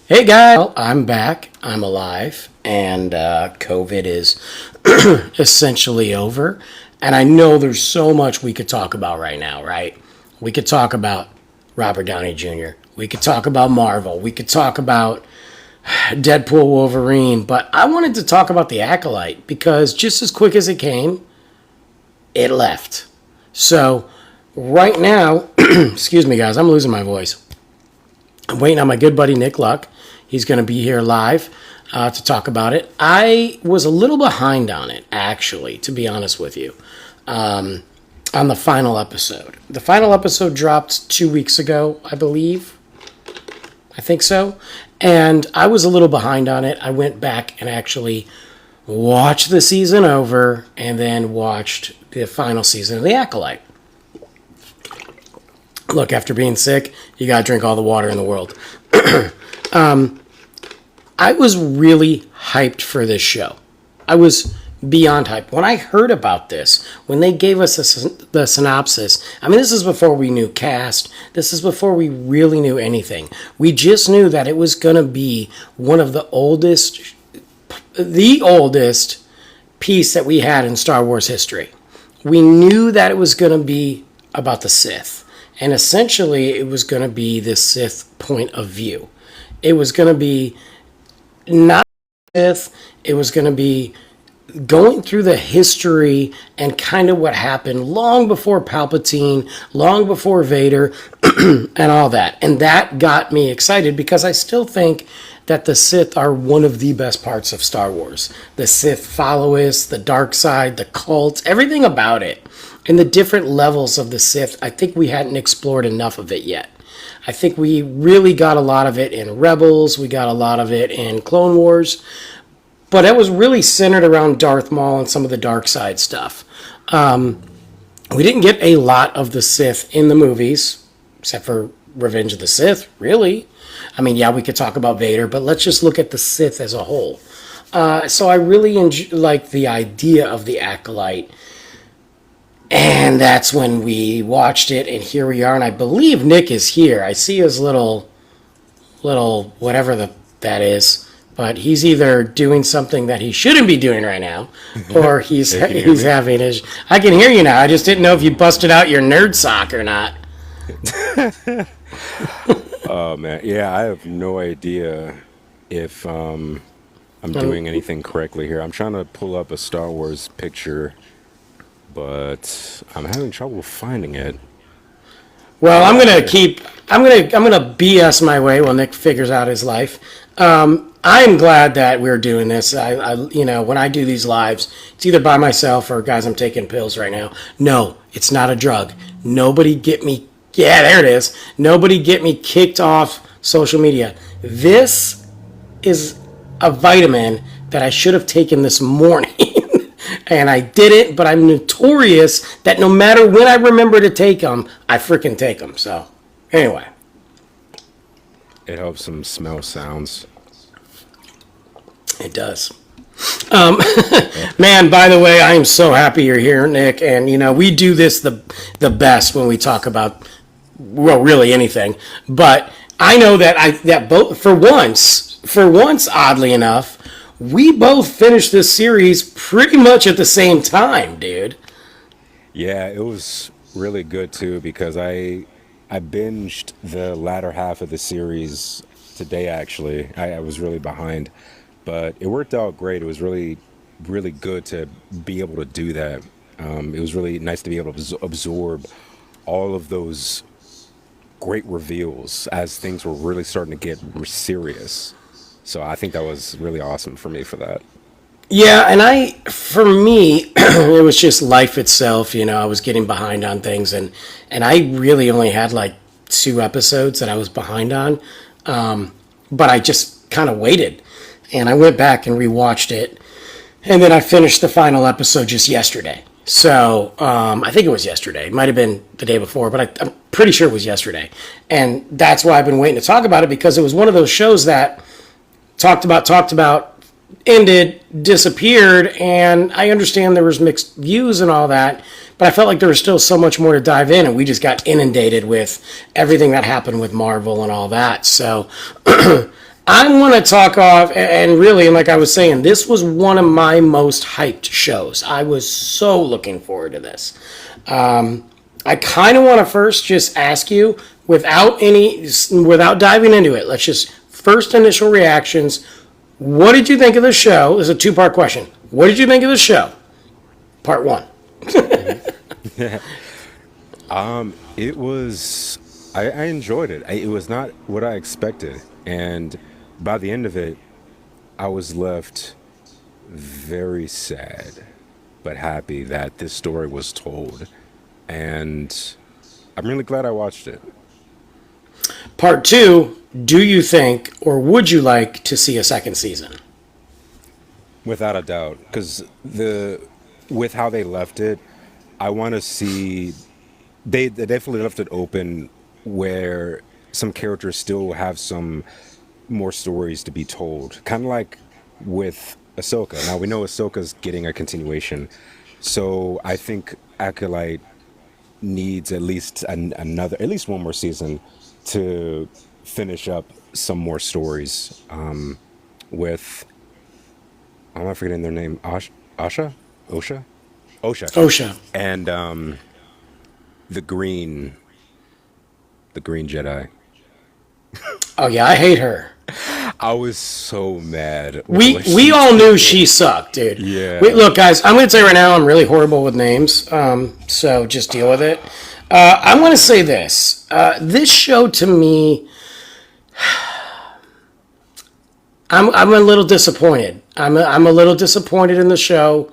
Hey guys, well, I'm back. I'm alive, and COVID is essentially over. And I know there's so much we could talk about right now, right? We could talk about Robert Downey Jr., we could talk about Marvel, we could talk about Deadpool Wolverine, but I wanted to talk about the Acolyte because just as quick as it came, it left. So, right now, excuse me, guys, I'm losing my voice. I'm waiting on my good buddy Nick Luck. He's going to be here live to talk about it. I was a little behind on it, actually, to be honest with you, on the final episode. The final episode dropped 2 weeks ago, I believe. I think so. And I was a little behind on it. I went back and actually watched the season over and then watched the final season of The Acolyte. Look, after being sick, you got to drink all the water in the world. I was really hyped for this show. I was beyond hyped. When I heard about this, when they gave us the synopsis, I mean, this is before we knew cast. This is before we really knew anything. We just knew that it was going to be one of the oldest piece that we had in Star Wars history. We knew that it was going to be about the Sith. And essentially, it was going to be the Sith point of view. It was going to be not Sith. It was going to be going through the history and kind of what happened long before Palpatine, long before Vader, and all that. And that got me excited because I still think that the Sith are one of the best parts of Star Wars. The Sith followers, the dark side, the cults, everything about it. And the different levels of the Sith, I think we hadn't explored enough of it yet. I think we really got a lot of it in Rebels. We got a lot of it in Clone Wars. But it was really centered around Darth Maul and some of the dark side stuff. We didn't get a lot of the Sith in the movies, except for Revenge of the Sith, really. I mean, yeah, we could talk about Vader, but let's just look at the Sith as a whole. So I really like the idea of the Acolyte. And that's when we watched it, and here we are. And I believe Nick is here. I see his little whatever that is. But he's either doing something that he shouldn't be doing right now, or he's having his. I can hear you now. I just didn't know if you busted out your nerd sock or not. Oh man, yeah, I have no idea if I'm doing anything correctly here. I'm trying to pull up a Star Wars picture, but I'm having trouble finding it. Well, I'm gonna BS my way while Nick figures out his life. I'm glad that we're doing this. When I do these lives, it's either by myself or guys, I'm taking pills right now. No, it's not a drug. Nobody get me. Yeah, there it is. Nobody get me kicked off social media. This is a vitamin that I should have taken this morning. And I didn't, but I'm notorious that no matter when I remember to take them, I freaking take them. So, anyway. It helps some smell sounds. It does. Man, by the way, I am so happy you're here, Nick. And, we do this the best when we talk about, well, really anything. But I know that both, for once, oddly enough, we both finished this series pretty much at the same time, dude. Yeah, it was really good too because I binged the latter half of the series today actually. I was really behind, but it worked out great. It was really, really good to be able to do that. It was really nice to be able to absorb all of those great reveals as things were really starting to get serious. So I think that was really awesome for me for that. Yeah, and for me, it was just life itself. I was getting behind on things, and I really only had like 2 episodes that I was behind on. But I just kind of waited, and I went back and rewatched it, and then I finished the final episode just yesterday. So I think it was yesterday. It might have been the day before, but I'm pretty sure it was yesterday. And that's why I've been waiting to talk about it, because it was one of those shows that talked about, ended, disappeared, and I understand there was mixed views and all that, but I felt like there was still so much more to dive in, and we just got inundated with everything that happened with Marvel and all that. So I want to talk off, and really, like I was saying, this was one of my most hyped shows. I was so looking forward to this. I kind of want to first just ask you, without diving into it, let's just first initial reactions. What did you think of the show? This is a two-part question. What did you think of the show? Part one. It was. I enjoyed it. It was not what I expected, and by the end of it, I was left very sad, but happy that this story was told, and I'm really glad I watched it. Part two, do you think or would you like to see a second season? Without a doubt, because with how they left it, I want to see. They definitely left it open where some characters still have some more stories to be told. Kind of like with Ahsoka. Now we know Ahsoka's getting a continuation, so I think Acolyte needs at least one more season to finish up some more stories. With I'm not forgetting their name, Asha, Osha, OSHA. and the green, the green Jedi. Oh yeah, I hate her. I was so mad. We all knew she sucked, dude. Yeah. Look, guys, I'm going to tell you right now, I'm really horrible with names, so just deal with it. I'm going to say this. This show, to me, I'm a little disappointed. I'm a little disappointed in the show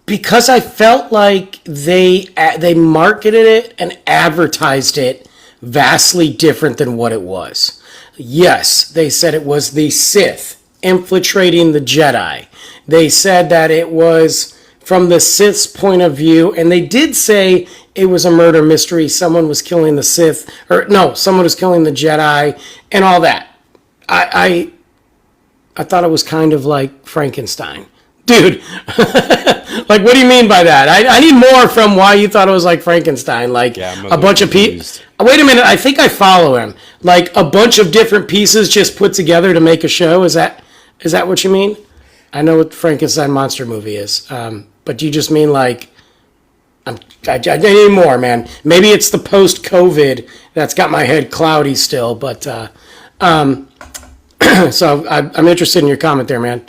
because I felt like they marketed it and advertised it vastly different than what it was. Yes, they said it was the Sith infiltrating the Jedi. They said that it was from the Sith's point of view, and they did say it was a murder mystery. Someone was killing the Sith, or no, someone was killing the Jedi, and all that. I thought it was kind of like Frankenstein. Dude, like, what do you mean by that? I need more from why you thought it was like Frankenstein. Like, Yeah, I'm a a little bunch of people. confused. Wait a minute, I think I follow him. Like, a bunch of different pieces just put together to make a show. Is that what you mean? I know what Frankenstein monster movie is. But do you just mean like, I need more, man. Maybe it's the post-COVID that's got my head cloudy still. But, so I'm interested in your comment there, man.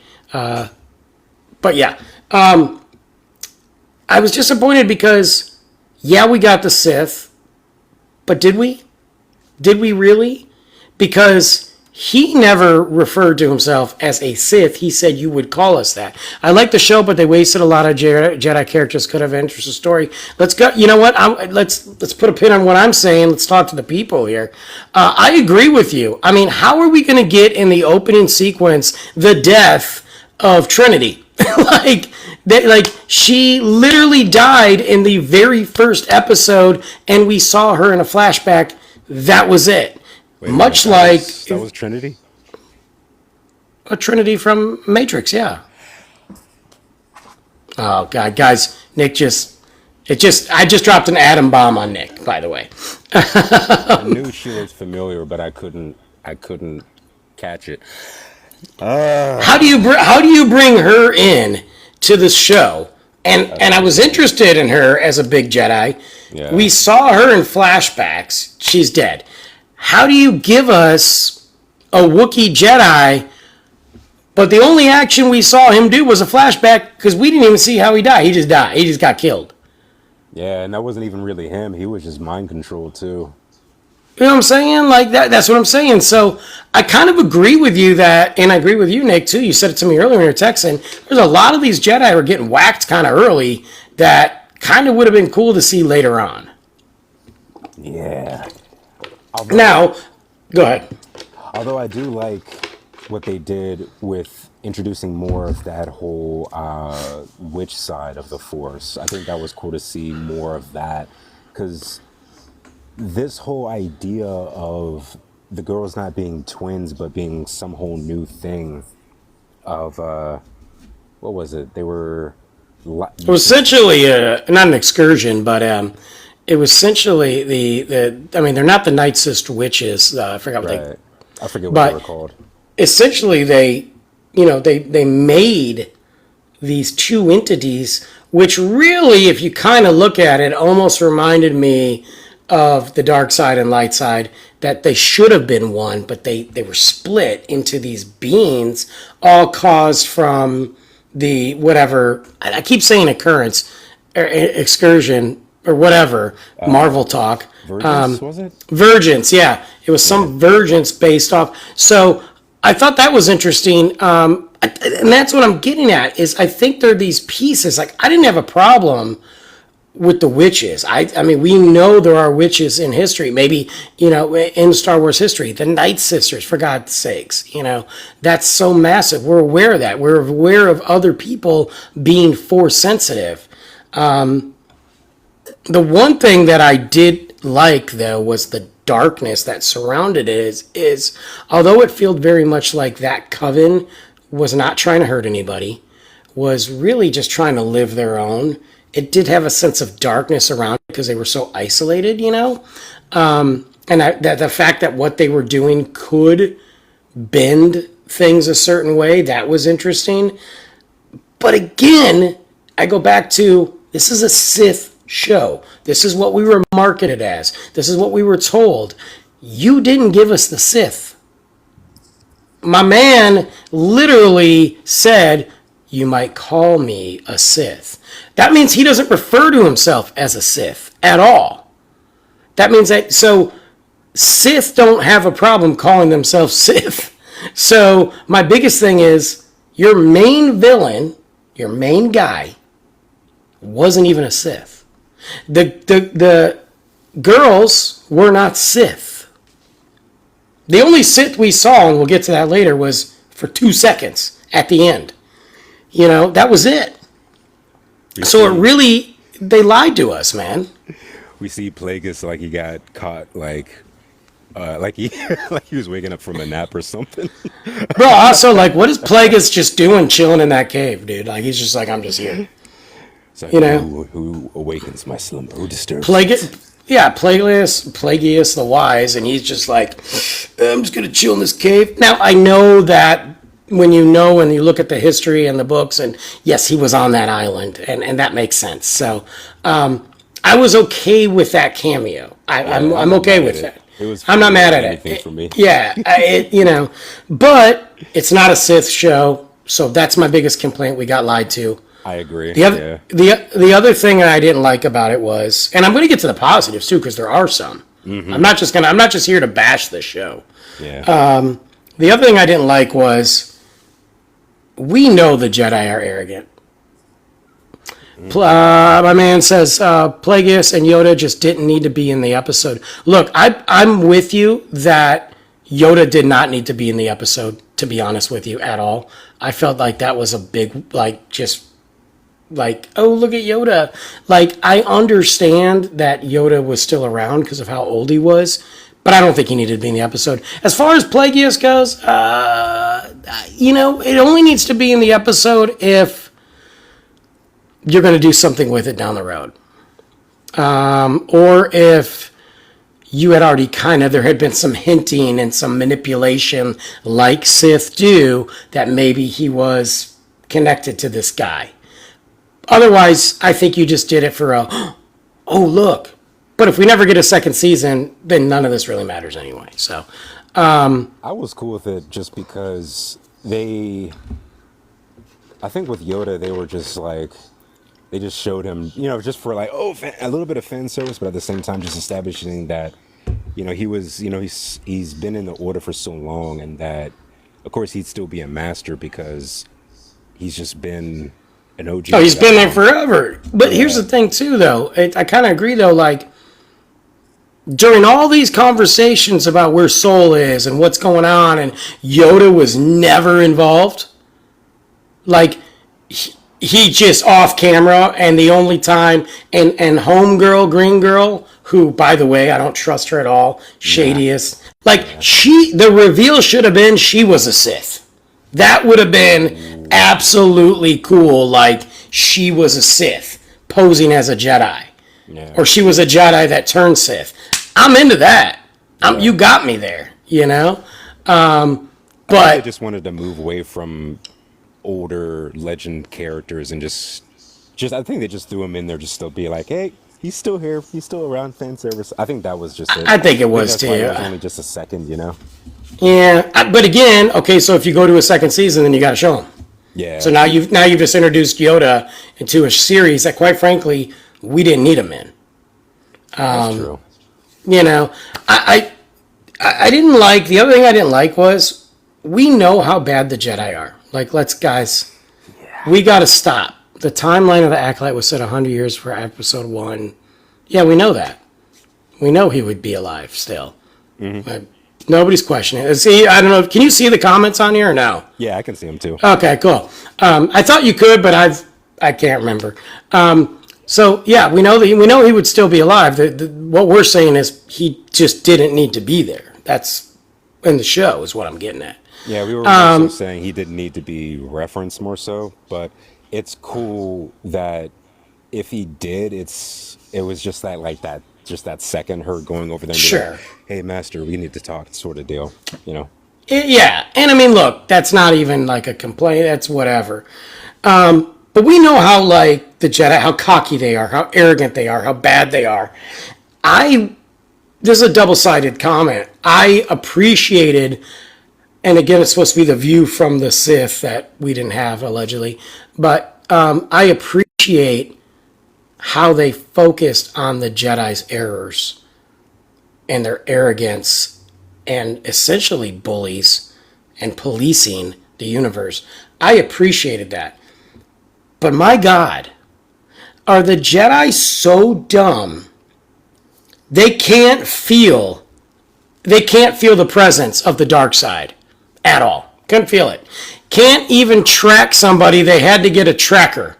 But yeah, I was disappointed because, yeah, we got the Sith, but did we? Did we really? Because he never referred to himself as a Sith. He said you would call us that. I like the show, but they wasted a lot of Jedi characters. Could have interesting story. Let's go. You know what? Let's put a pin on what I'm saying. Let's talk to the people here. I agree with you. I mean, how are we going to get in the opening sequence the death of Trinity? like she literally died in the very first episode, and we saw her in a flashback. That was it. Wait, Much that like that was Trinity. a Trinity from Matrix, yeah. Oh God, guys, I just dropped an atom bomb on Nick, by the way. I knew she was familiar, but I couldn't catch it. How do you bring her in to the show? And I was interested in her as a big Jedi. Yeah. We saw her in flashbacks. She's dead. How do you give us a Wookiee Jedi, but the only action we saw him do was a flashback because we didn't even see how he died. He just died. He just got killed. Yeah, and that wasn't even really him. He was just mind controlled too. You know what I'm saying? Like that's what I'm saying. So I kind of agree with you that, and I agree with you, Nick, too. You said it to me earlier when you were texting. There's a lot of these Jedi who are getting whacked kind of early that kind of would have been cool to see later on. Yeah. Now, go ahead. Although I do like what they did with introducing more of that whole witch side of the Force. I think that was cool to see more of that, because this whole idea of the girls not being twins but being some whole new thing of what was it? They were It was essentially not an excursion, but it was essentially the. I mean, they're not the Night Sister witches. I forgot what right. I forget what they were But called. essentially, they made these two entities, which really, if you kind of look at it, almost reminded me of the dark side and light side, that they should have been one, but they were split into these beings, all caused from the whatever, I keep saying occurrence, or excursion, or whatever, Marvel talk. Vergence, was it? Vergence, yeah. It was some vergence based off. So I thought that was interesting. And that's what I'm getting at, is I think there are these pieces. Like, I didn't have a problem with the witches. I mean, we know there are witches in history. Maybe, in Star Wars history, the Night Sisters, for God's sakes, that's so massive. We're aware of that. We're aware of other people being force sensitive. The one thing that I did like, though, was the darkness that surrounded it. Is although it felt very much like that coven was not trying to hurt anybody, was really just trying to live their own. It did have a sense of darkness around it because they were so isolated, and the fact that what they were doing could bend things a certain way, that was interesting. But again, I go back to, this is a Sith show. This is what we were marketed as. This is what we were told. You didn't give us the Sith. My man literally said, you might call me a Sith. That means he doesn't refer to himself as a Sith at all. That means that, so Sith don't have a problem calling themselves Sith. So my biggest thing is, your main villain, your main guy, wasn't even a Sith. The girls were not Sith. The only Sith we saw, and we'll get to that later, was for 2 seconds at the end. That was it. So it really, they lied to us, man. We see Plagueis like he got caught, like he like he was waking up from a nap or something. Bro, also, like, what is Plagueis just doing chilling in that cave, dude? Like, he's just like, I'm just here. So who awakens my slumber? Who disturbs Plagueis the Wise, and he's just like, I'm just gonna chill in this cave. Now, I know that when you look at the history and the books, and yes, he was on that island, and that makes sense. So I was okay with that cameo. I'm okay with that. I'm not mad at it. For me. Yeah, but it's not a Sith show, so that's my biggest complaint. We got lied to. I agree. The other thing I didn't like about it was, and I'm going to get to the positives too, because there are some. Mm-hmm. I'm not just here to bash this show. Yeah. The other thing I didn't like was, we know the Jedi are arrogant. My man says Plagueis and Yoda just didn't need to be in the episode. Look, I'm with you that Yoda did not need to be in the episode, to be honest with you, at all. I felt like that was a big, oh, look at Yoda. Like, I understand that Yoda was still around because of how old he was, but I don't think he needed to be in the episode. As far as Plagueis goes, it only needs to be in the episode if you're going to do something with it down the road. Or if you had already there had been some hinting and some manipulation like Sith do, that maybe he was connected to this guy. Otherwise, I think you just did it for oh, look. But if we never get a second season, then none of this really matters anyway. So, I was cool with it just because I think with Yoda, they were just like, they just showed him, just for like, a little bit of fan service, but at the same time, just establishing that, he was, he's been in the Order for so long, and that, of course, he'd still be a master because he's just been an OG. Oh, he's been there forever. But here's the thing, too, though. I kind of agree, though, like, during all these conversations about where Soul is and what's going on, and Yoda was never involved, like, he just off camera, and the only time, and homegirl, Green Girl, who, by the way, I don't trust her at all, shadiest. The reveal should have been she was a Sith. That would have been absolutely cool, like, she was a Sith posing as a Jedi. Yeah. Or she was a Jedi that turned Sith. I'm into that. You got me there, I think they But just wanted to move away from older legend characters and just I think they just threw him in there just to be like, hey, he's still here, he's still around, fan service. I think that was just it. I think it I think was that's why it too. was only just a second, you know? Yeah, but again, okay. So if you go to a second season, then you got to show him. So Yeah, now you've just introduced Yoda into a series that, quite frankly, we didn't need him in. that's true. You know, I didn't like the other thing I didn't like was we know how bad the Jedi are. Like, let's guys, we got to stop. The timeline of the Acolyte was set 100 years for Episode One. Yeah, we know that. We know he would be alive still. But nobody's questioning it. See, I don't know. Can you see the comments on here or no? Yeah, I can see him too. Okay, cool. I thought you could, but I can't remember. So yeah, we know he would still be alive. What we're saying is he just didn't need to be there. That's in the show is what I'm getting at. Yeah, we were more so saying he didn't need to be referenced more so, but it's cool that if he did, it was just that like that just that second her going over there and be like, Sure. hey master, we need to talk sort of deal, you know. Yeah, and I mean, look, that's not even like a complaint. That's whatever. But we know how like the Jedi, how cocky they are, how arrogant they are, how bad they are. I This is a double-sided comment. I appreciated, and again, it's supposed to be the view from the Sith that we didn't have allegedly, but I appreciate how they focused on the Jedi's errors and their arrogance and essentially bullies and policing the universe. I appreciated that. But my God, are the Jedi so dumb they can't feel the presence of the dark side at all. Couldn't feel it. Can't even track somebody. They had to get a tracker.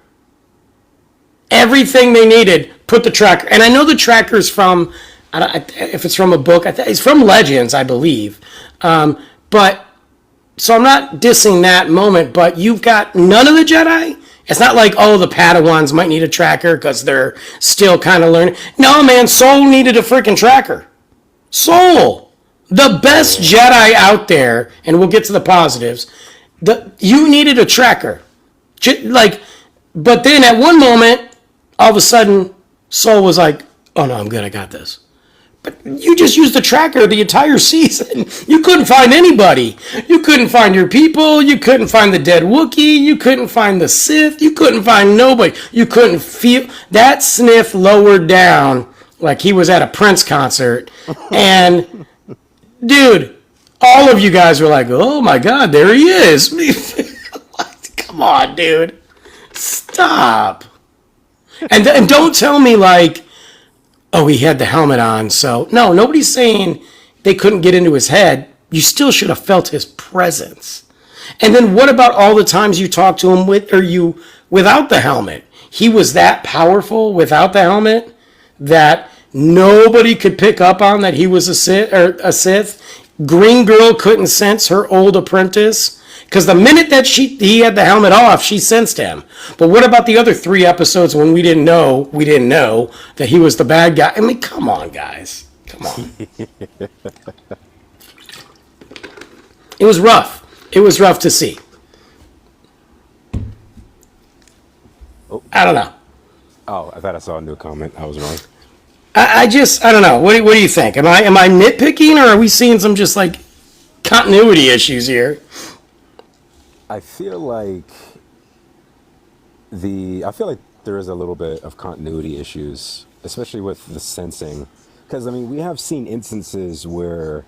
Everything they needed, put the tracker. And I know the tracker's from, if it's from a book, it's from Legends, I believe. But, so I'm not dissing that moment, but you've got none of the Jedi. It's not like, oh, the Padawans might need a tracker because they're still kind of learning. No, man, Soul needed a freaking tracker. Soul, the best Jedi out there, and we'll get to the positives. You needed a tracker. Like, but then at one moment, all of a sudden, Soul was like, oh no, I'm good, I got this. But you just used the tracker the entire season. You couldn't find anybody. You couldn't find your people. You couldn't find the dead Wookiee. You couldn't find the Sith. You couldn't find nobody. You couldn't feel that sniff lowered down like he was at a Prince concert. And dude, all of you guys were like, oh my God, there he is. Come on, dude. Stop. And don't tell me like, oh, he had the helmet on, so... No, nobody's saying they couldn't get into his head. You still should have felt his presence. And then what about all the times you talked to him without the helmet? He was that powerful without the helmet that nobody could pick up on that he was a Sith. Green Girl couldn't sense her old apprentice. Because the minute that he had the helmet off, she sensed him. But what about the other 3 episodes when we didn't know that he was the bad guy? I mean, come on, guys. Come on. It was rough. It was rough to see. I don't know. Oh, I thought I saw a new comment. I was wrong. I don't know. What do you think? Am I nitpicking, or are we seeing some just like continuity issues here? I feel like there is a little bit of continuity issues, especially with the sensing. Because I mean, we have seen instances where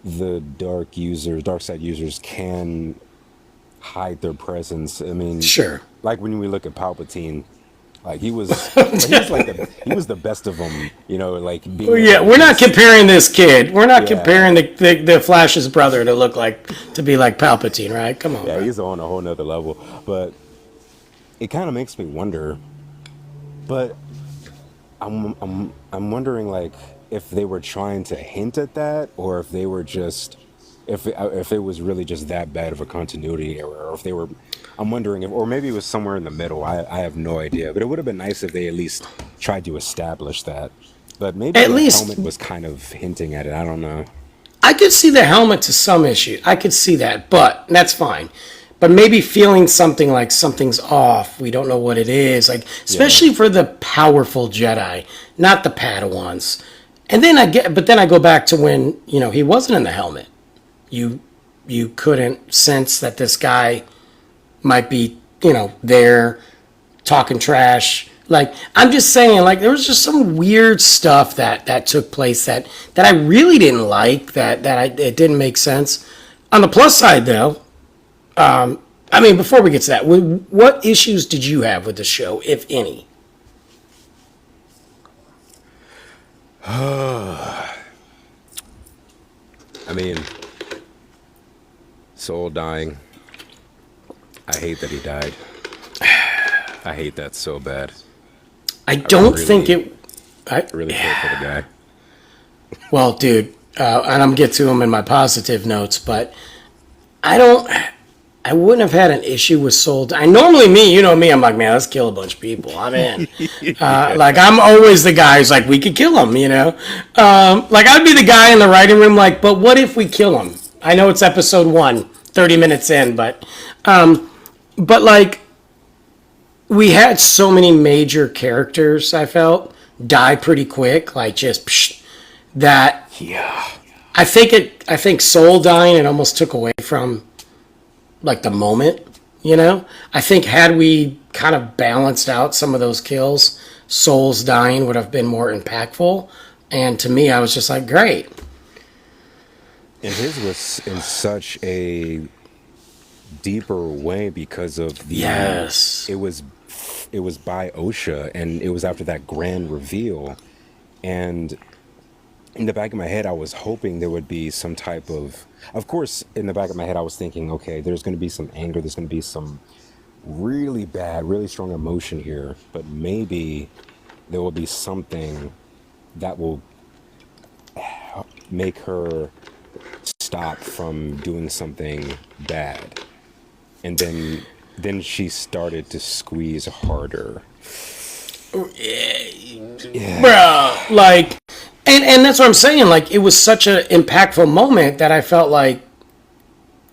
the dark side users can hide their presence. I mean, Sure. like when we look at Palpatine, like he was the best of them, you know, like being. Well, yeah, we're not comparing this kid. We're not Yeah. comparing the Flash's brother to be like Palpatine, right? Come on, Yeah, bro. he's on a whole nother level. But it kind of makes me wonder. But I'm wondering like if they were trying to hint at that, or if they were just if it was really just that bad of a continuity error, or if they were. I'm wondering if, or maybe it was somewhere in the middle. I have no idea. But it would have been nice if they at least tried to establish that. But maybe At the least helmet was kind of hinting at it. I don't know. I could see the helmet to some issue. I could see that, but that's fine. But maybe feeling something like something's off. We don't know what it is. Like Yeah. especially for the powerful Jedi, not the Padawans. And then but then I go back to when he wasn't in the helmet. You you couldn't sense that this guy might be there talking trash. Like I'm just saying, like there was just some weird stuff that took place that I really didn't like. It didn't make sense. On the plus side, though, I mean, before we get to that, what issues did you have with the show, if any? I mean, Soul dying. I hate that he died. I hate that so bad. I I don't think really, it. I, really feel for the guy. well, dude, and I'm get to them in my positive notes, but I don't. I wouldn't have had an issue with Soul. I normally me, I'm like, man, let's kill a bunch of people. I'm in. Yeah. Like I'm always the guy who's like, we could kill him. Like I'd be the guy in the writing room, like, but what if we kill him? I know it's episode 1, 30 minutes in, but like we had so many major characters. I felt die pretty quick, like just that. Yeah. I think Soul dying it almost took away from like the moment. I think had we kind of balanced out some of those kills, Soul's dying would have been more impactful. And to me, I was just like, great. And his was in such a deeper way because of the Yes. it was by OSHA, and it was after that grand reveal. And in the back of my head, I was hoping there would be some type of course, in the back of my head, I was thinking, okay, there's going to be some anger, there's going to be some really bad, really strong emotion here, but maybe there will be something that will make her stop from doing something bad. And then she started to squeeze harder. Yeah. Bro, like, and that's what I'm saying. Like, it was such an impactful moment that I felt like,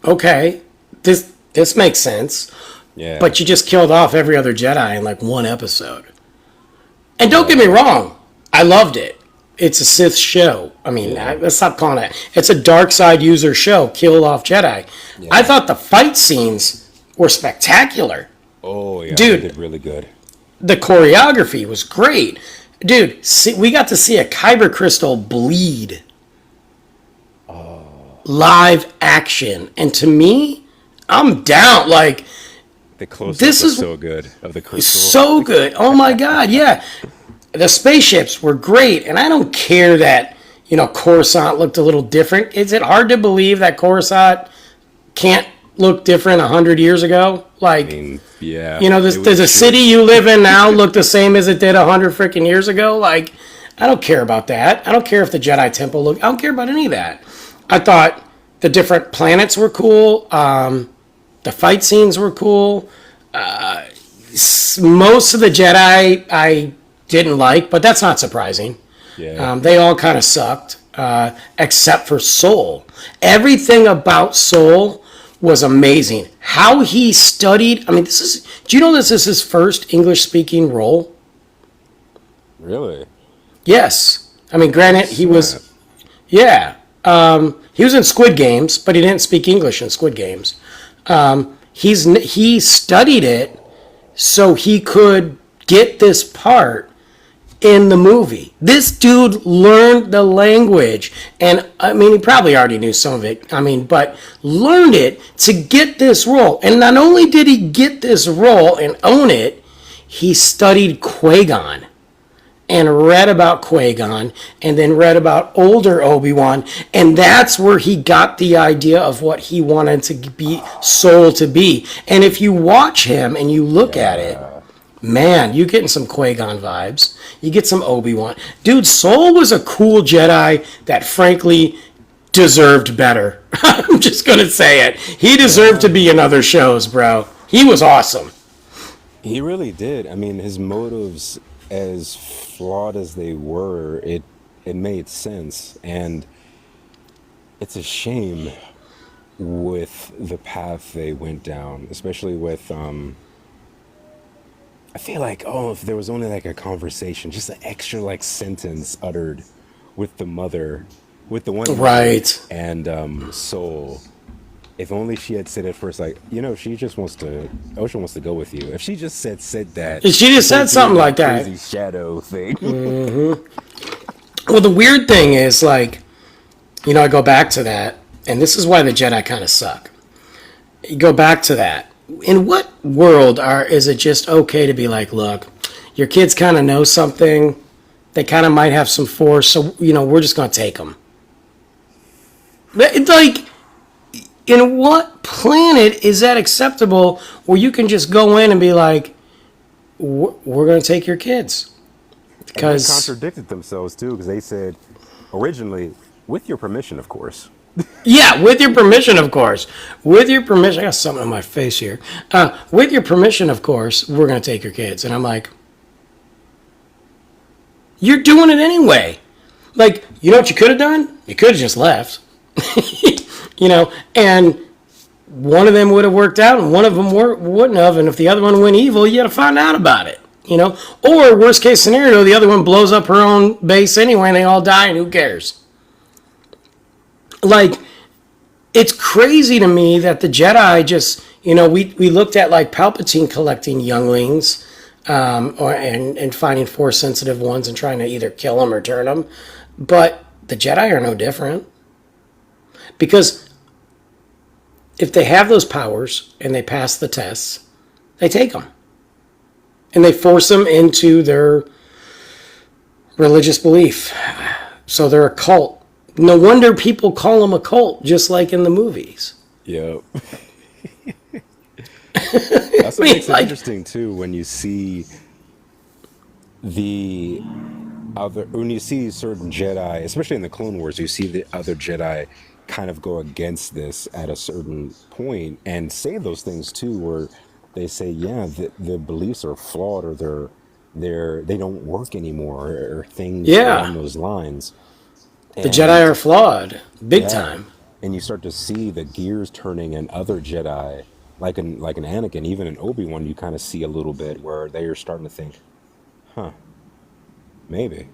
okay, this makes sense. Yeah. But you just killed off every other Jedi in like one episode. And don't get me Yeah. wrong, I loved it. It's a Sith show. I mean, Yeah. let's stop calling it. It's a dark side user show. Kill off Jedi. I Yeah. thought the fight scenes were spectacular, Oh yeah, they dude. did really good. The choreography was great, dude. We got to see a kyber crystal bleed live action, and to me, I'm down. Like The close up this was is so good of the crystal. so good. Oh my god, yeah. The spaceships were great, and I don't care that Coruscant looked a little different. Is it hard to believe that Coruscant can't look different 100 years ago? I Like, mean, yeah, does, it does was the city just you live in now look the same as it did 100 freaking years ago? Like, I don't care about that. I don't care if the Jedi Temple look. I don't care about any of that. I thought the different planets were cool. The fight scenes were cool. Most of the Jedi I didn't like, but that's not surprising. yeah. They all kind of sucked, except for Soul. Everything about Soul was amazing. How he studied. I mean, do you know this is his first English speaking role? Really? Yes. I mean, granted, he Snap. was, yeah. He was in Squid Games, but he didn't speak English in Squid Games. He studied it so he could get this part in the movie. This dude learned the language, and I mean, he probably already knew some of it. I mean, but learned it to get this role. And not only did he get this role and own it, he studied Qui-Gon and read about Qui-Gon and then read about older Obi-Wan, and that's where he got the idea of what he wanted to be Soul to be. And if you watch him and you look at it, Yeah. man, you getting some Qui-Gon vibes. You get some Obi-Wan. Dude, Soul was a cool Jedi that frankly deserved better. I'm just going to say it. He deserved to be in other shows, bro. He was awesome. He really did. I mean, his motives, as flawed as they were, it made sense. And it's a shame with the path they went down, especially with I feel like, oh, if there was only like a conversation, just an extra like sentence uttered with the mother, with the one mother Right. and Soul. If only she had said at first, like, she just wants to, Ocean wants to go with you. If she just said that She just before said doing something that like that. crazy shadow thing. Well, the weird thing is, like, I go back to that, and this is why the Jedi kind of suck. You go back to that. In what world is it just okay to be like, look, your kids kind of know something, they kind of might have some force, so we're just going to take them. It's like, in what planet is that acceptable where you can just go in and be like, we're going to take your kids? And they Because, contradicted themselves too, because they said originally, with your permission, of course. yeah, with your permission, of course. With your permission, I got something on my face here. With your permission, of course, we're going to take your kids. And I'm like, you're doing it anyway. Like, you know what you could have done? You could have just left. And one of them would have worked out and one of them wouldn't have. And if the other one went evil, you got to find out about it. Or worst case scenario, the other one blows up her own base anyway and they all die and who cares? Like, it's crazy to me that the Jedi just, we looked at like Palpatine collecting younglings and finding force sensitive ones and trying to either kill them or turn them. But the Jedi are no different. Because if they have those powers and they pass the tests, they take them. And they force them into their religious belief. So they're a cult. No wonder people call them a cult, just like in the movies. Yep. That's what makes it interesting too when you see when you see certain Jedi, especially in the Clone Wars, you see the other Jedi kind of go against this at a certain point and say those things too, where they say, yeah, the beliefs are flawed or they don't work anymore or things along those lines. The Jedi are flawed, big Yeah, time. and you start to see the gears turning in other Jedi, like an Anakin, even an Obi-Wan. You kind of see a little bit where they are starting to think, maybe.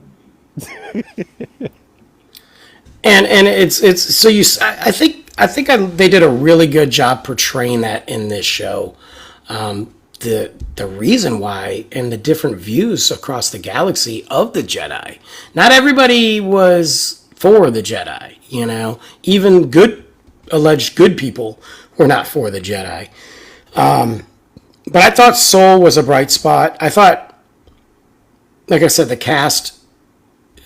And it's so they did a really good job portraying that in this show. The reason why and the different views across the galaxy of the Jedi. Not everybody was for the Jedi, Even alleged good people were not for the Jedi. But I thought Soul was a bright spot. I thought, like I said, the cast,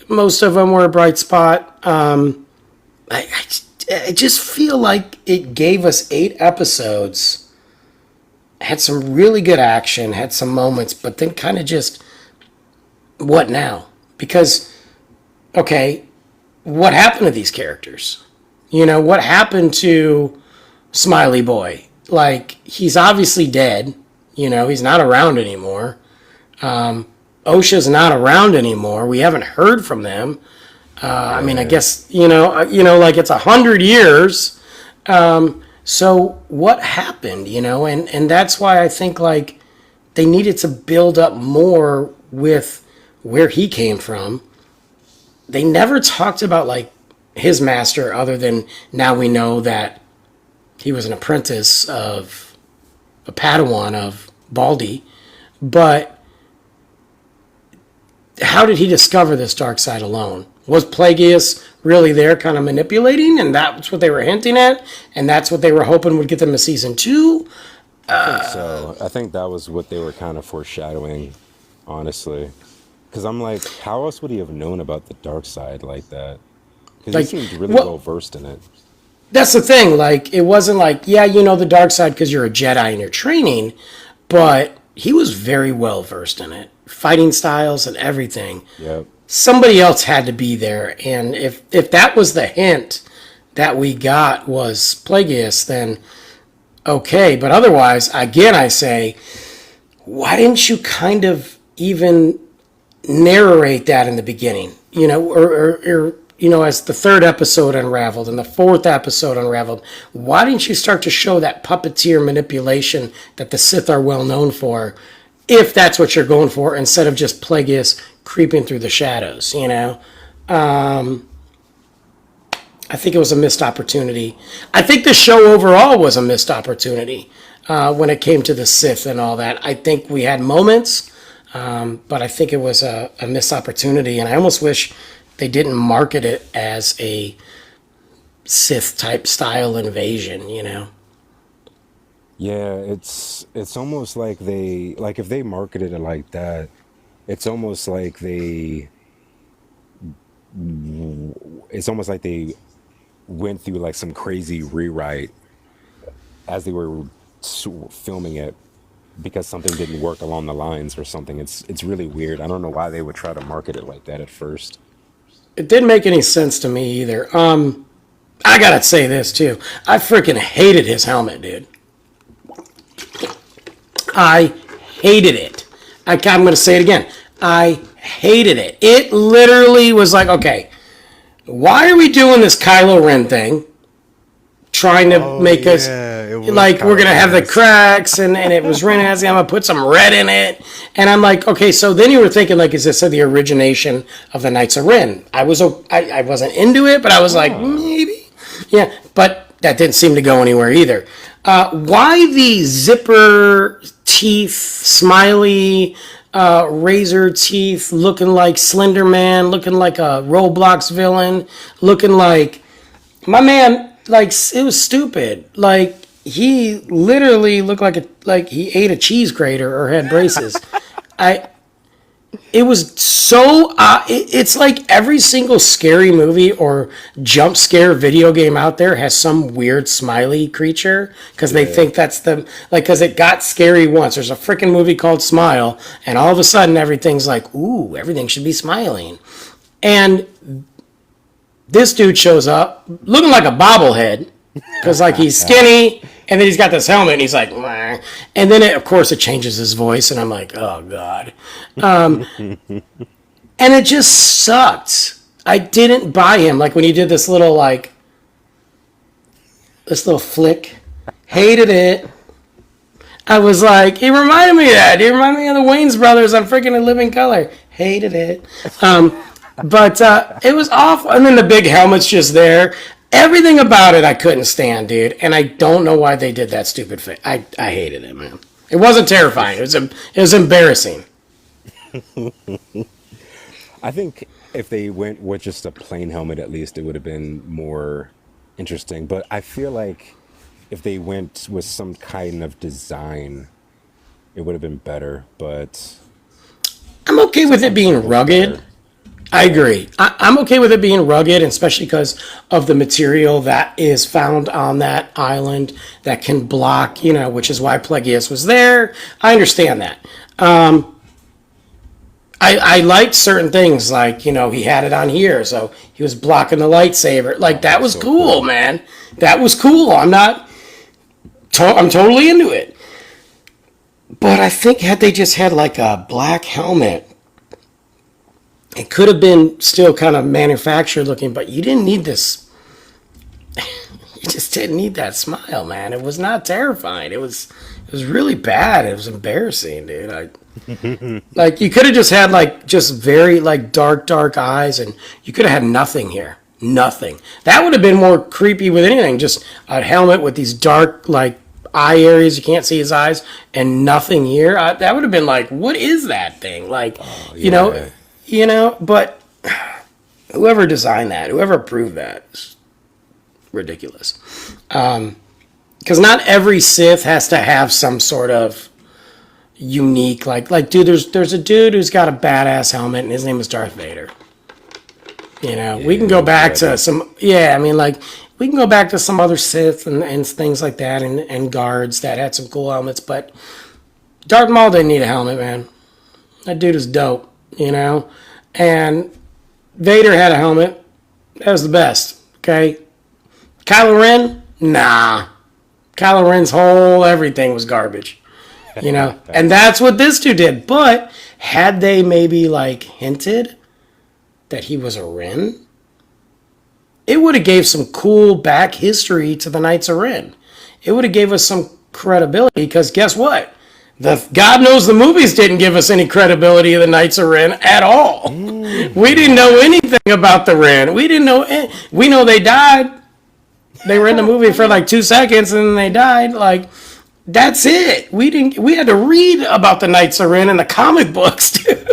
most of them were a bright spot. I just feel like it gave us 8 episodes, had some really good action, had some moments, but then kind of just, what now? Because, okay, what happened to these characters? What happened to Smiley Boy? Like, he's obviously dead. He's not around anymore. OSHA's not around anymore. We haven't heard from them. I mean, I guess, like it's 100 years. So what happened, and that's why I think like they needed to build up more with where he came from. They never talked about like his master other than now we know that he was an apprentice of a Padawan of Baldy. But how did he discover this dark side alone? Was Plagueis really there kind of manipulating and that's what they were hinting at and that's what they were hoping would get them to season 2? I think so. I think that was what they were kind of foreshadowing, honestly. Because I'm like, how else would he have known about the dark side like that? Because Like, he seemed really well versed in it. that's the thing. Like, it wasn't like, yeah, the dark side because you're a Jedi and you're training, but he was very well versed in it. Fighting styles and everything. Yep. Somebody else had to be there. And if that was the hint that we got was Plagueis, then okay. But otherwise, again, I say, why didn't you kind of even narrate that in the beginning? Or as the third episode unraveled and the fourth episode unraveled, why didn't you start to show that puppeteer manipulation that the Sith are well known for, if that's what you're going for, instead of just Plagueis creeping through the shadows, I think it was a missed opportunity. I think the show overall was a missed opportunity when it came to the Sith and all that. I think we had moments, but I think it was a missed opportunity, and I almost wish they didn't market it as a Sith type style invasion. Yeah, it's almost like if they marketed it like that, it's almost like they went through like some crazy rewrite as they were filming it because something didn't work along the lines or something. It's really weird. I don't know why they would try to market it like that at first. It didn't make any sense to me either. I gotta say this too. I freaking hated his helmet, dude. I hated it. I'm going to say it again. I hated it. It literally was like, okay, why are we doing this Kylo Ren thing? Trying to make us like we're going to have the cracks, and it was Ren asking, I'm going to put some red in it. And I'm like, okay, so then you were thinking, like, is this the origination of the Knights of Ren? I wasn't into it, but I was like, maybe. Yeah, but that didn't seem to go anywhere either. Why the zipper teeth, smiley, razor teeth, looking like Slender Man, looking like a Roblox villain, looking like my man? Like, it was stupid. Like, he literally looked like he ate a cheese grater or had braces. It was so it's like every single scary movie or jump scare video game out there has some weird smiley creature because they think that's because it got scary once. There's a freaking movie called Smile, and all of a sudden everything's like, ooh, everything should be smiling. And this dude shows up looking like a bobblehead because like he's skinny, and then he's got this helmet, and he's like, "Meh." And then of course it changes his voice, and I'm like, oh god. And it just sucked. I didn't buy him. Like when he did this little flick, hated it. I was like, he reminded me of that. He reminded me of the Wayans brothers on freaking A Living Color. Hated it. But it was awful. And then the big helmet's just there. Everything about it I couldn't stand, dude. And I don't know why they did that stupid thing. I hated it, man. It wasn't terrifying. It was embarrassing. I think if they went with just a plain helmet, at least it would have been more interesting. But I feel like if they went with some kind of design, it would have been better. But I'm okay with it being rugged. better. I agree. I'm okay with it being rugged, especially because of the material that is found on that island that can block, which is why Plagueis was there. I understand that. I liked certain things, like, he had it on here, so he was blocking the lightsaber. Like, that was So cool, cool. man. That was cool. I'm totally into it. But I think had they just had, like, a black helmet, it could have been still kind of manufactured looking, but you didn't need this. You just didn't need that smile, man. It was not terrifying. It was really bad. It was embarrassing, dude. Like you could have just had just very dark eyes, and you could have had nothing here. Nothing. That would have been more creepy with anything. Just a helmet with these dark eye areas, you can't see his eyes, and nothing here. That would have been like, what is that thing? But whoever designed that, whoever approved that, is ridiculous. Because not every Sith has to have some sort of unique, dude, there's a dude who's got a badass helmet, and his name is Darth Vader. We can go back to we can go back to some other Sith and things like that, and guards that had some cool helmets, but Darth Maul didn't need a helmet, man. That dude is dope. And Vader had a helmet. That was the best, okay? Kylo Ren? Nah. Kylo Ren's whole everything was garbage, And that's what this two did. But had they maybe, hinted that he was a Ren, it would have gave some cool back history to the Knights of Ren. It would have gave us some credibility, because guess what? The God knows the movies didn't give us any credibility of the Knights of Ren at all. We didn't know anything about the Ren. We didn't know. We know they died. They were in the movie for like 2 seconds and then they died. Like, that's it. We didn't. We had to read about the Knights of Ren in the comic books, dude.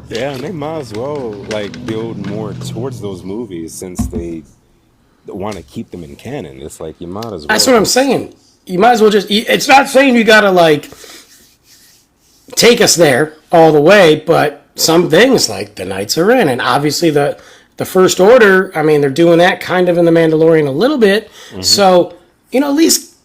Yeah, and they might as well like build more towards those movies since they want to keep them in canon. It's like you might as well. That's what I'm saying. You might as well just. It's not saying you gotta like take us there all the way, but some things like the Knights of Ren, and obviously the First Order. I mean, they're doing that kind of in the Mandalorian a little bit. So at least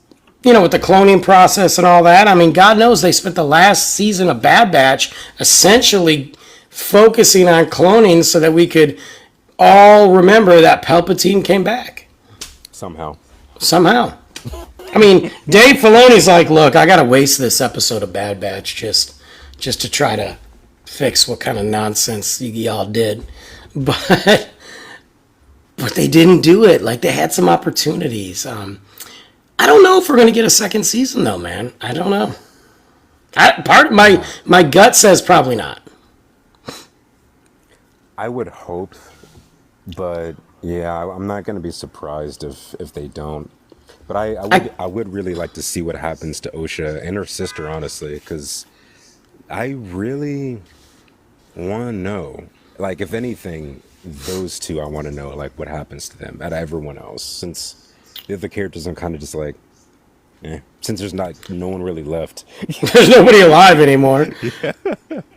with the cloning process and all that. I mean, God knows they spent the last season of Bad Batch essentially focusing on cloning so that we could all remember that Palpatine came back Somehow. I mean, Dave Filoni's like, look, I gotta waste this episode of Bad Batch just to try to fix what kind of nonsense y'all did, but they didn't do it. Like, they had some opportunities. I don't know if we're gonna get a second season though, man. I don't know. Part of my gut says probably not. I would hope, but yeah, I'm not going to be surprised if they don't. But I would really like to see what happens to Osha and her sister, honestly, because I really want to know. Like, if anything, those two, I want to know, like, what happens to them out of everyone else, since the other characters are kind of just like, since there's no one really left. There's nobody alive anymore.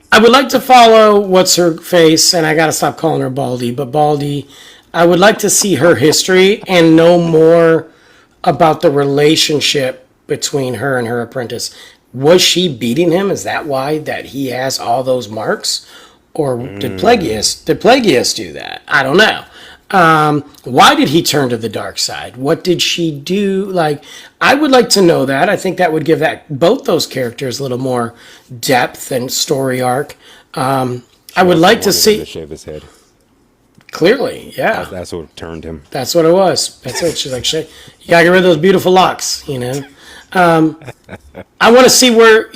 I would like to follow what's her face, and I gotta stop calling her Baldy, but Baldy, I would like to see her history and know more about the relationship between her and her apprentice. Was she beating him? Is that why that he has all those marks? Or did Plagueis do that? I don't know. Why did he turn to the dark side? What did she do? Like, I would like to know that. I think that would give both those characters a little more depth and story arc. I would like to see. To shave his head. Clearly, yeah. That's what turned him. That's what it was. That's what she's like. You gotta get rid of those beautiful locks. I want to see where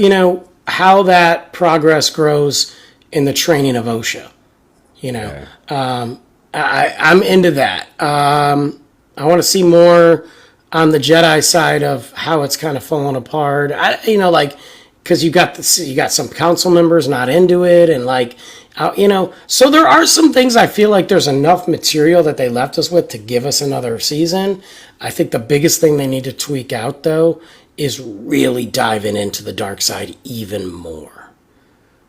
how that progress grows in the training of Osha. Yeah. I'm into that. I want to see more on the Jedi side of how it's kind of falling apart. Because you got some council members not into it, and so there are some things I feel like there's enough material that they left us with to give us another season. I think the biggest thing they need to tweak out though is really diving into the dark side even more.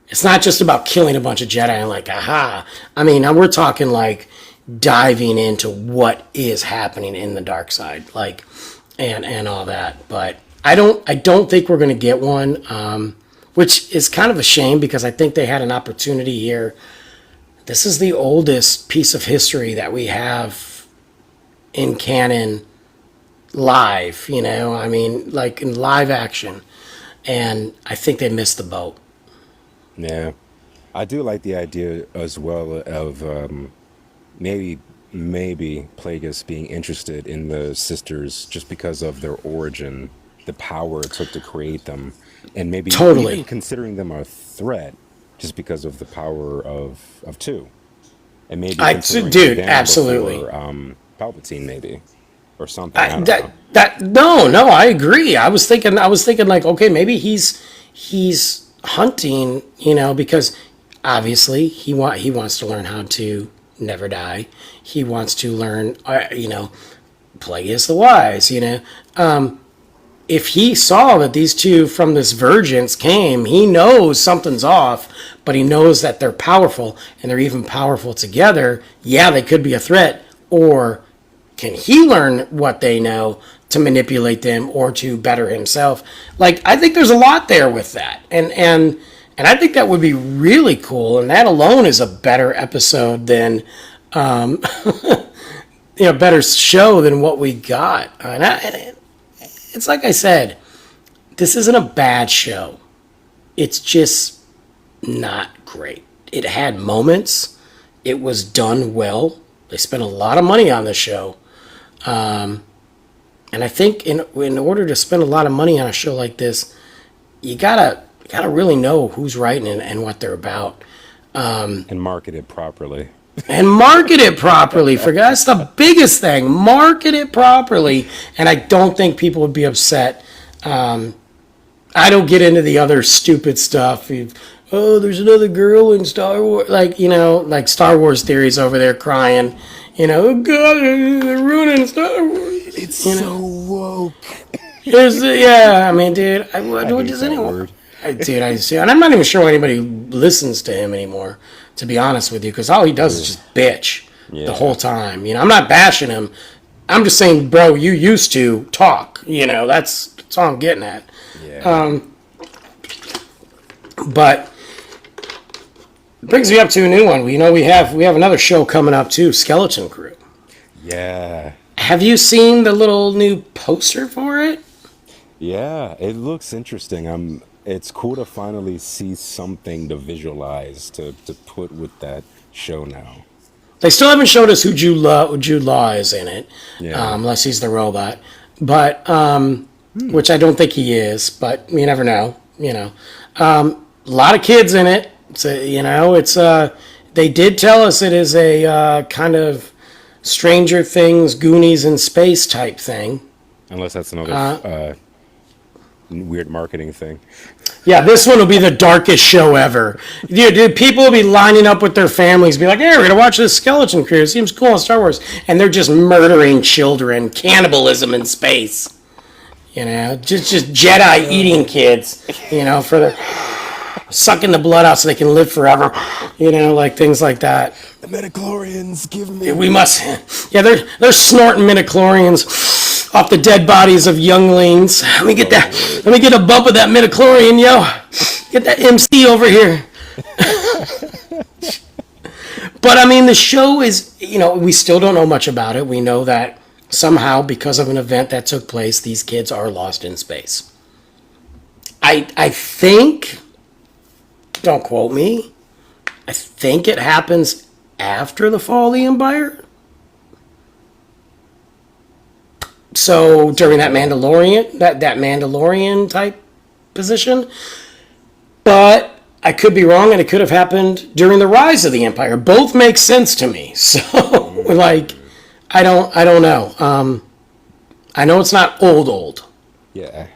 It's not just about killing a bunch of Jedi and like, aha. I mean, we're talking like diving into what is happening in the dark side, like, and all that. But I don't think we're going to get one, which is kind of a shame because I think they had an opportunity here. This is the oldest piece of history that we have in canon live, I mean, like in live action. And I think they missed the boat. Yeah. I do like the idea as well of maybe Plagueis being interested in the sisters just because of their origin, the power it took to create them, and maybe even considering them a threat just because of the power of two, and maybe dude, absolutely, before, Palpatine maybe or something. No, I agree. I was thinking like, okay, maybe he's hunting, because obviously he wants to learn how to never die. He wants to learn, Plagueis the Wise, if he saw that these two from this Virgins came, he knows something's off, but he knows that they're powerful and they're even powerful together. Yeah, they could be a threat, or can he learn what they know to manipulate them or to better himself? Like, I think there's a lot there with that. And I think that would be really cool. And that alone is a better episode than, better show than what we got. And it's like I said, this isn't a bad show. It's just not great. It had moments. It was done well. They spent a lot of money on this show. And I think in order to spend a lot of money on a show like this, you gotta really know who's writing and what they're about. And market it properly. And market it properly. That's the biggest thing. Market it properly. And I don't think people would be upset. I don't get into the other stupid stuff. Oh, there's another girl in Star Wars. Like Star Wars theories over there crying. Oh, God, they're ruining Star Wars. It's so woke. Yeah, I mean, dude, what does anyone... Dude, I see. And I'm not even sure anybody listens to him anymore, to be honest with you, because all he does is just bitch the whole time. I'm not bashing him. I'm just saying, bro, you used to talk. That's all I'm getting at. Yeah. But it brings me up to a new one. We have another show coming up too, Skeleton Crew. Yeah. Have you seen the little new poster for it? Yeah, it looks interesting. It's cool to finally see something to visualize to put with that show now. They still haven't showed us who Jude Law is in it, Yeah. unless he's the robot. But which I don't think he is, but you never know. A lot of kids in it. They did tell us it is a kind of Stranger Things, Goonies in space type thing. Unless that's another weird marketing thing. Yeah, this one will be the darkest show ever. Dude, people will be lining up with their families, be like, "Hey, we're gonna watch this Skeleton Crew. It seems cool on Star Wars," and they're just murdering children, cannibalism in space. Just Jedi eating kids. For their sucking the blood out so they can live forever. Like things like that. The midichlorians, give me. We must. Yeah, they're snorting midichlorians off the dead bodies of younglings. Let me get that. Let me get a bump of that midichlorian, yo. Get that MC over here. But I mean, the show is. We still don't know much about it. We know that somehow, because of an event that took place, these kids are lost in space. I think. Don't quote me. I think it happens after the fall of the Empire. So during that Mandalorian, that Mandalorian type position. But I could be wrong, and it could have happened during the rise of the Empire. Both make sense to me. So I don't know. I know it's not old. Yeah.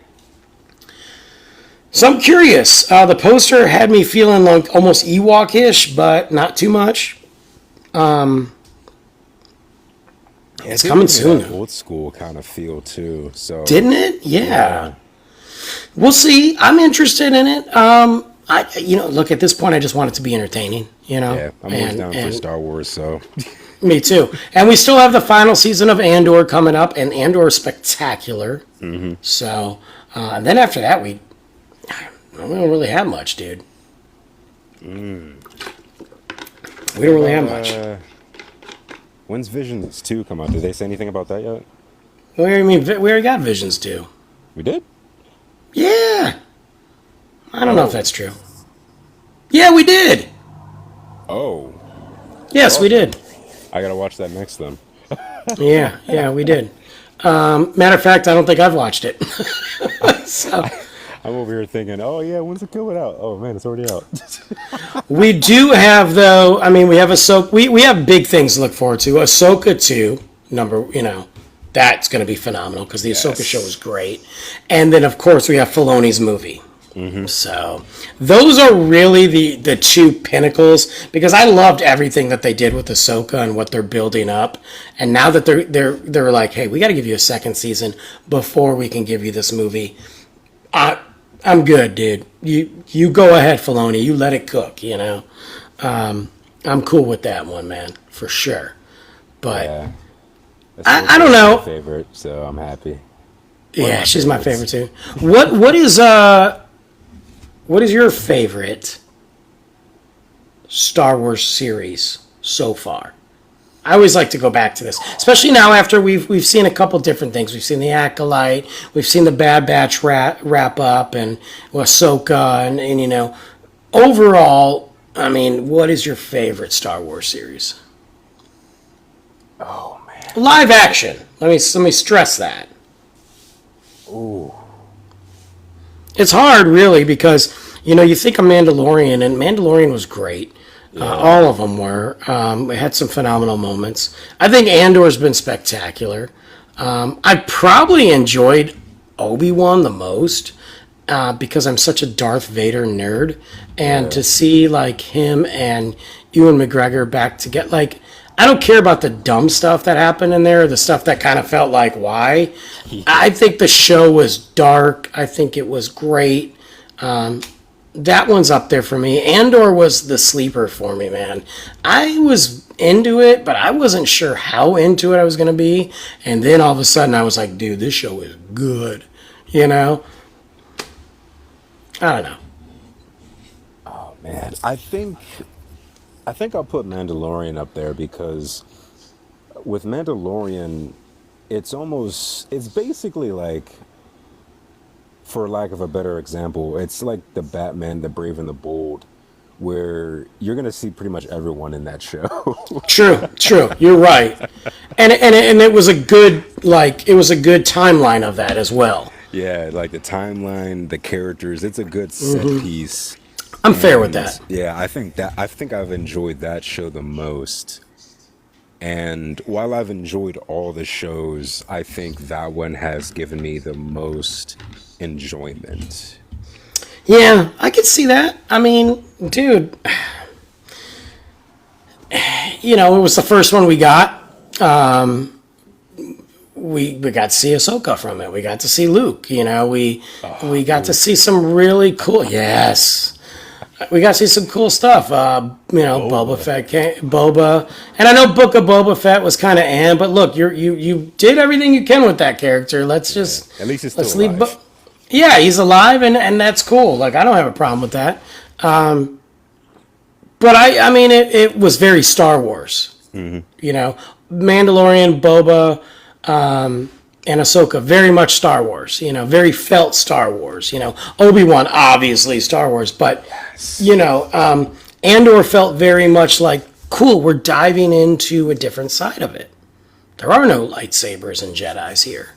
So I'm curious. The poster had me feeling like almost Ewok-ish, but not too much. It's coming soon. Old school kind of feel too. So didn't it? Yeah. We'll see. I'm interested in it. Look, at this point, I just want it to be entertaining. Yeah, I'm always down for Star Wars. So me too. And we still have the final season of Andor coming up, and Andor is spectacular. Mm-hmm. So, and then after that, we don't really have much, dude. We don't really have much. When's Visions 2 come out? Did they say anything about that yet? What do you mean? We already got Visions 2. We did? Yeah. I don't know if that's true. Yeah, we did. Oh. Yes, we did. I gotta watch that next then. Yeah, we did. Matter of fact, I don't think I've watched it. So. I'm over here thinking, oh yeah, when's it coming out? Oh man, it's already out. We do have, though, we have Ahsoka. We have big things to look forward to. Ahsoka 2, that's going to be phenomenal because the Ahsoka show is great. And then, of course, we have Filoni's movie. Mm-hmm. So those are really the two pinnacles, because I loved everything that they did with Ahsoka and what they're building up. And now that they're like, hey, we got to give you a second season before we can give you this movie. I'm good, dude. You go ahead, Filoni. You let it cook, I'm cool with that one, man, for sure. But yeah. I don't know. My favorite, so I'm happy. Yeah, she's my favorite too. What is your favorite Star Wars series so far? I always like to go back to this, especially now after we've seen a couple different things. We've seen the Acolyte, we've seen the Bad Batch wrap up, and Ahsoka, and overall, what is your favorite Star Wars series? Oh man. Live action. Let me stress that. Ooh. It's hard, really, because you think of Mandalorian, and Mandalorian was great. Yeah. All of them were. It had some phenomenal moments. I think Andor's been spectacular. I probably enjoyed Obi-Wan the most because I'm such a Darth Vader nerd, and Yeah. to see like him and Ewan McGregor back together, like I don't care about the dumb stuff that happened in there, the stuff that kind of felt like why. I think the show was dark. I think it was great. That one's up there for me. Andor was the sleeper for me, man. I was into it, but I wasn't sure how into it I was going to be. And then all of a sudden I was like, dude, this show is good. You know? I don't know. Oh man. I think I'll put Mandalorian up there because with Mandalorian, it's basically like, for lack of a better example, it's like the Batman, the Brave and the Bold, where you're gonna see pretty much everyone in that show. True, true. You're right. And it was a good, like, it was a good timeline of that as well. Yeah, like the timeline, the characters, it's a good set piece. I'm fair with And that. yeah, I think I've enjoyed that show the most. And while I've enjoyed all the shows, I think that one has given me the most enjoyment. Yeah, I could see that. I mean, dude, it was the first one we got. We got to see Ahsoka from it. We got to see Luke. We got to see some really cool. Yes, we got to see some cool stuff. Boba Boba. Fett, Boba, and I know Book of Boba Fett was kind of but look, you did everything you can with that character. Yeah. At least it's still Let's leave. alive. Yeah, he's alive, and that's cool. Like I don't have a problem with that. But I mean, it was very Star Wars. You know, Mandalorian, Boba, and Ahsoka, very much Star Wars. Very felt Star Wars. Obi-Wan, obviously Star Wars, but Andor felt very much like, cool, we're diving into a different side of it. There are no lightsabers and Jedis here.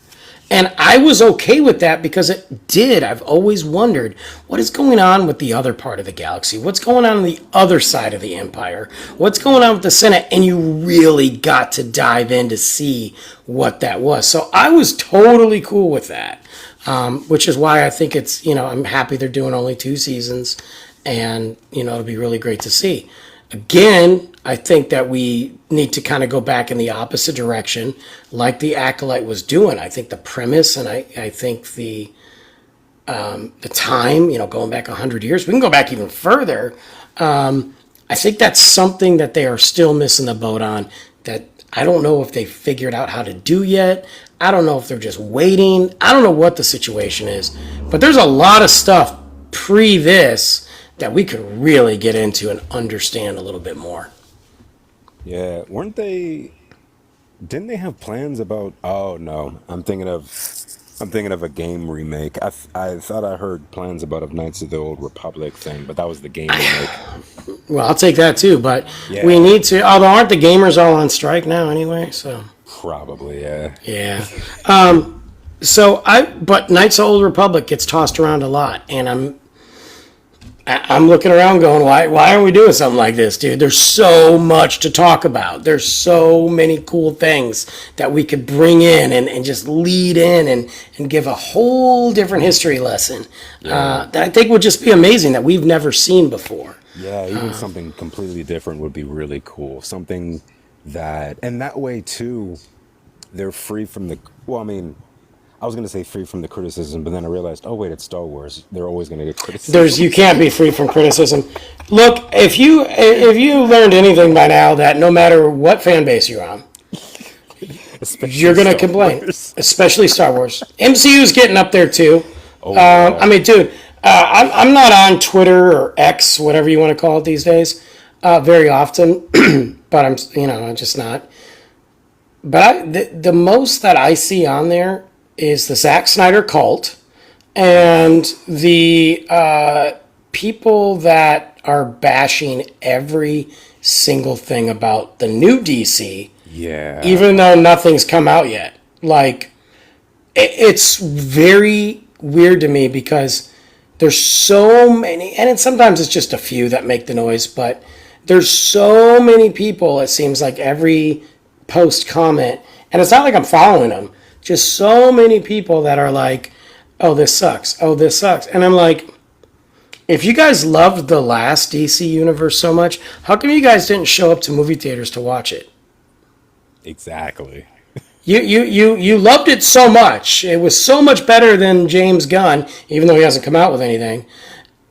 And I was okay with that because it did. I've always wondered what is going on with the other part of the galaxy? What's going on the other side of the Empire? What's going on with the Senate? And you really got to dive in to see what that was. So I was totally cool with that, which is why I think I'm happy they're doing only 2 seasons. And, it'll be really great to see. Again, I think that we need to kind of go back in the opposite direction, like the Acolyte was doing. I think the premise, and I think the time, going back 100 years, we can go back even further. I think that's something that they are still missing the boat on. That I don't know if they figured out how to do yet. I don't know if they're just waiting. I don't know what the situation is, but there's a lot of stuff pre this that we could really get into and understand a little bit more. Yeah, weren't they? Didn't they have plans about? Oh no, I'm thinking of a game remake. I thought I heard plans about a Knights of the Old Republic thing, but that was the game remake. Well, I'll take that too, but we Yeah, need to. Although aren't the gamers all on strike now anyway? So probably. Yeah. yeah. But Knights of the Old Republic gets tossed around a lot, and I'm looking around going, why are we doing something like this, dude? There's so much to talk about. There's so many cool things that we could bring in and just lead in and give a whole different history lesson Yeah. that I think would just be amazing that we've never seen before. Yeah, even something completely different would be really cool. Something and that way too, they're free from the. Well, I mean, I was gonna say free from the criticism, but then I realized, oh wait, it's Star Wars. They're always gonna get criticism, You can't be free from criticism. Look, if you learned anything by now, that no matter what fan base you're on, you're especially gonna Star complain, Wars. especially Star Wars. MCU's getting up there too. Oh yeah, I mean, dude, I'm not on Twitter or X, whatever you want to call it these days, very often. But I'm just not. But the most that I see on there is the Zack Snyder cult and the people that are bashing every single thing about the new DC Yeah. even though nothing's come out yet. Like, it's very weird to me because there's so many, and sometimes it's just a few that make the noise, but there's so many people, it seems like every post comment, and it's not like I'm following them, just so many people that are like, oh, this sucks. Oh, this sucks. And I'm like, if you guys loved the last DC universe so much, how come you guys didn't show up to movie theaters to watch it? Exactly. You loved it so much. It was so much better than James Gunn, even though he hasn't come out with anything.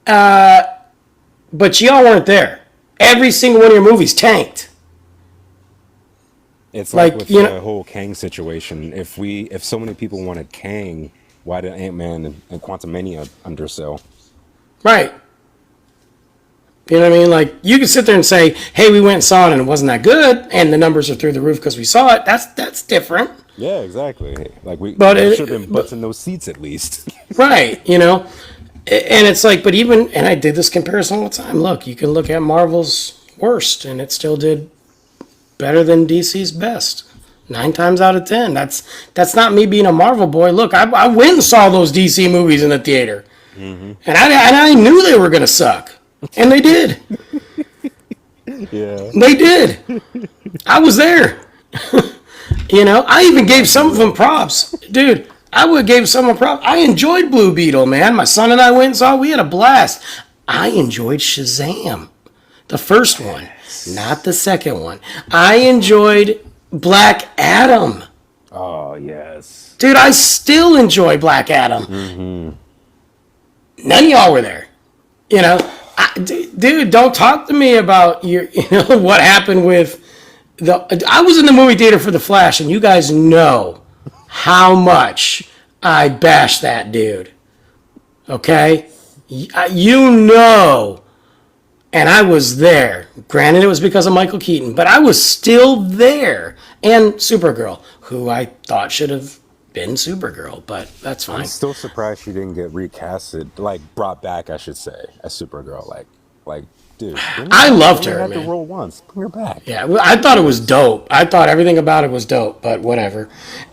But y'all weren't there. Every single one of your movies tanked. It's like Like, with you the know, whole Kang situation. If so many people wanted Kang, why did Ant-Man and Quantumania undersell? right. You know what I mean? Like, you can sit there and say, hey, we went and saw it and it wasn't that good, and the numbers are through the roof because we saw it. That's different. Yeah, exactly. Like But there should have been but butts in those seats at least. right, you know? And it's like, but even, and I did this comparison all the time. Look, you can look at Marvel's worst, and it still did better than DC's best. 9 times out of 10. That's not me being a Marvel boy. Look, I went and saw those DC movies in the theater, and I knew they were gonna suck, and they did. Yeah. They did. I was there. You know, I even gave some of them props, dude. I would have gave some of them props. I enjoyed Blue Beetle, man. My son and I went and saw it. We had a blast. I enjoyed Shazam, the first one, not the second one. I enjoyed Black Adam. Oh yes. Dude, I still enjoy Black Adam. None of y'all were there. You know, dude, don't talk to me about what happened with I was in the movie theater for The Flash, and you guys know how much I bashed that dude. Okay? You know. And I was there. Granted, it was because of Michael Keaton, but I was still there. And Supergirl, who I thought should have been Supergirl, but that's fine. I'm still surprised she didn't get recasted, like brought back, I should say, as Supergirl. Like, dude, bring her I back. loved She only her, had to man. roll once. Bring her back. Yeah, I thought it was dope. I thought everything about it was dope, but whatever.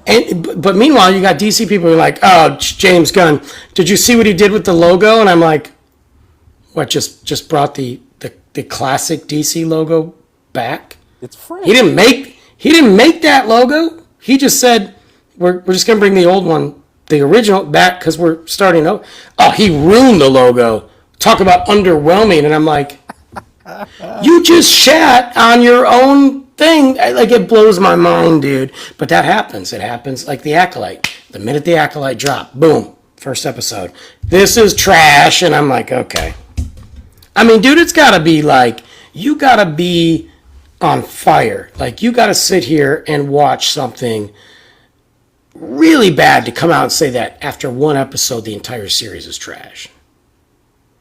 But meanwhile, you got DC people who are like, "Oh, James Gunn, did you see what he did with the logo?" And I'm like, "What? Just brought the classic DC logo back? It's fresh. He didn't make that logo. He just said we're just gonna bring the old one, the original, back because we're starting over." Oh, he ruined the logo. Talk about underwhelming, and I'm like, you just shat on your own thing. Like, it blows my mind, dude. But that happens. It happens like the Acolyte. The minute the Acolyte dropped, boom, first episode. This is trash, and I'm like, okay. I mean, dude, it's got to be like, you got to be on fire. Like, you got to sit here and watch something really bad to come out and say that after one episode, the entire series is trash.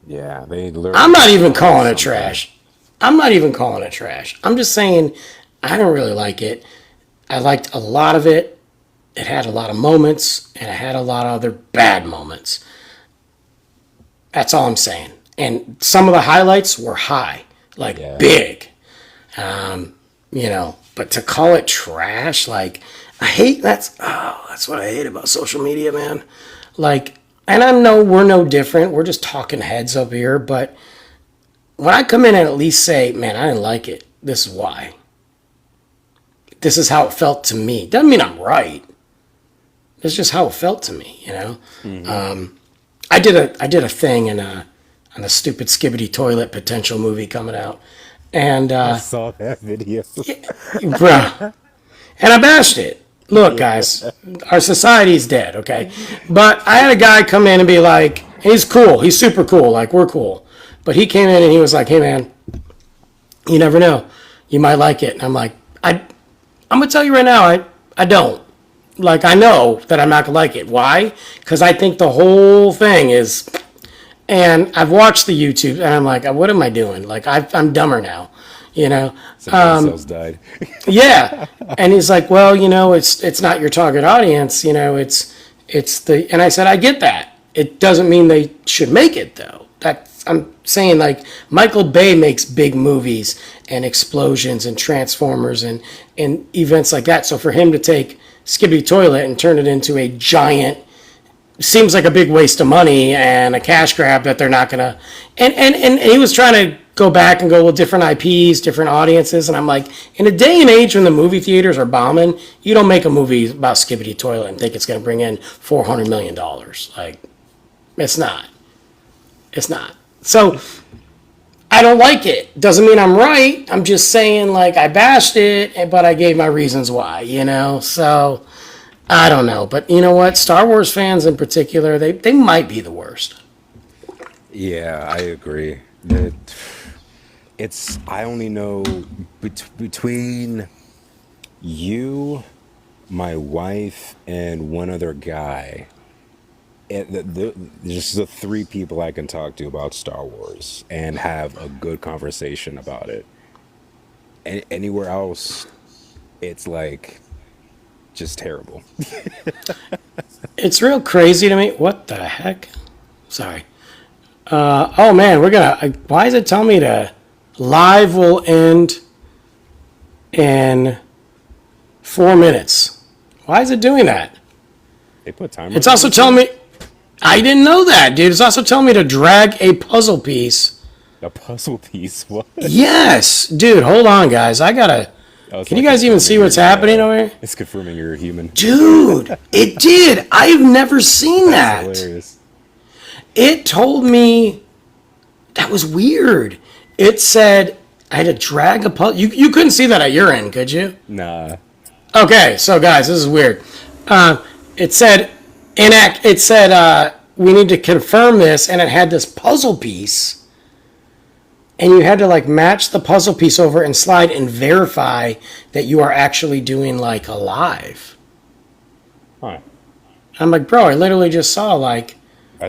Yeah, they literally. I'm not even calling it trash. I'm not even calling it trash. I'm just saying I don't really like it. I liked a lot of it. It had a lot of moments, and it had a lot of other bad moments. That's all I'm saying. And some of the highlights were high, like big. But to call it trash, like, I hate that's what I hate about social media, man. Like, and I know we're no different. We're just talking heads up here, but when I come in and at least say, man, I didn't like it, this is why. This is how it felt to me. Doesn't mean I'm right. It's just how it felt to me, you know? I did a thing on the stupid Skibbity Toilet potential movie coming out. And, I saw that video. bruh. And I bashed it. Look, guys, our society's dead, okay? But I had a guy come in and be like, he's cool. He's super cool. Like, we're cool. But he came in and he was like, hey, man, you never know. You might like it. And I'm like, I'm going to tell you right now, I don't. Like, I know that I'm not going to like it. Why? Because I think the whole thing is... And I've watched the YouTube, and I'm like, what am I doing? Like, I'm dumber now, you know? Some cells died. Yeah. And he's like, well, it's not your target audience, it's the... And I said, I get that. It doesn't mean they should make it, though. I'm saying like Michael Bay makes big movies and explosions and Transformers and events like that. So for him to take Skibbity Toilet and turn it into a giant, seems like a big waste of money and a cash grab that they're not gonna. And he was trying to go back and go with different IPs, different audiences, and I'm like, in a day and age when the movie theaters are bombing, you don't make a movie about Skibbity Toilet and think it's gonna bring in $400 million. Like, it's not. It's not. So I don't like it. Doesn't mean I'm right. I'm just saying, like, I bashed it, but I gave my reasons why, So I don't know. But you know what? Star Wars fans in particular, they might be the worst. Yeah, I agree. I only know between you, my wife, and one other guy. Just the three people I can talk to about Star Wars and have a good conversation about it. Anywhere else, it's like just terrible. It's real crazy to me. What the heck? Sorry. Oh man, why is it telling me to live will end in 4 minutes? Why is it doing that? They put timers. It's also telling me, I didn't know that, dude. It's also telling me to drag a puzzle piece. A puzzle piece? What? Yes, dude. Hold on, guys. Can you guys even see what's happening over here? It's confirming you're a human. Dude, it did. I've never seen that. That's hilarious. It told me, that was weird. It said I had to drag a puzzle. You couldn't see that at your end, could you? Nah. Okay, so guys, this is weird. It said we need to confirm this, and it had this puzzle piece, and you had to like match the puzzle piece over and slide and verify that you are actually doing like a live. Huh. I'm like, bro, I literally just saw like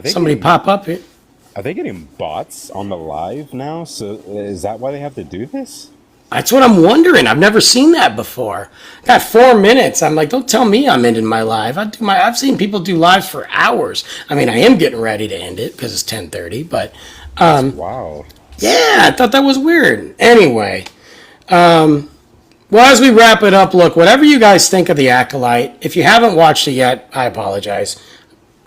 somebody pop up here. Are they getting bots on the live now? So is that why they have to do this? That's what I'm wondering. I've never seen that before. Got 4 minutes. I'm like, don't tell me I'm ending my live. I've seen people do lives for hours. I mean, I am getting ready to end it because it's 10:30. But wow. Yeah, I thought that was weird. Anyway, well, as we wrap it up, look, whatever you guys think of the Acolyte, if you haven't watched it yet, I apologize.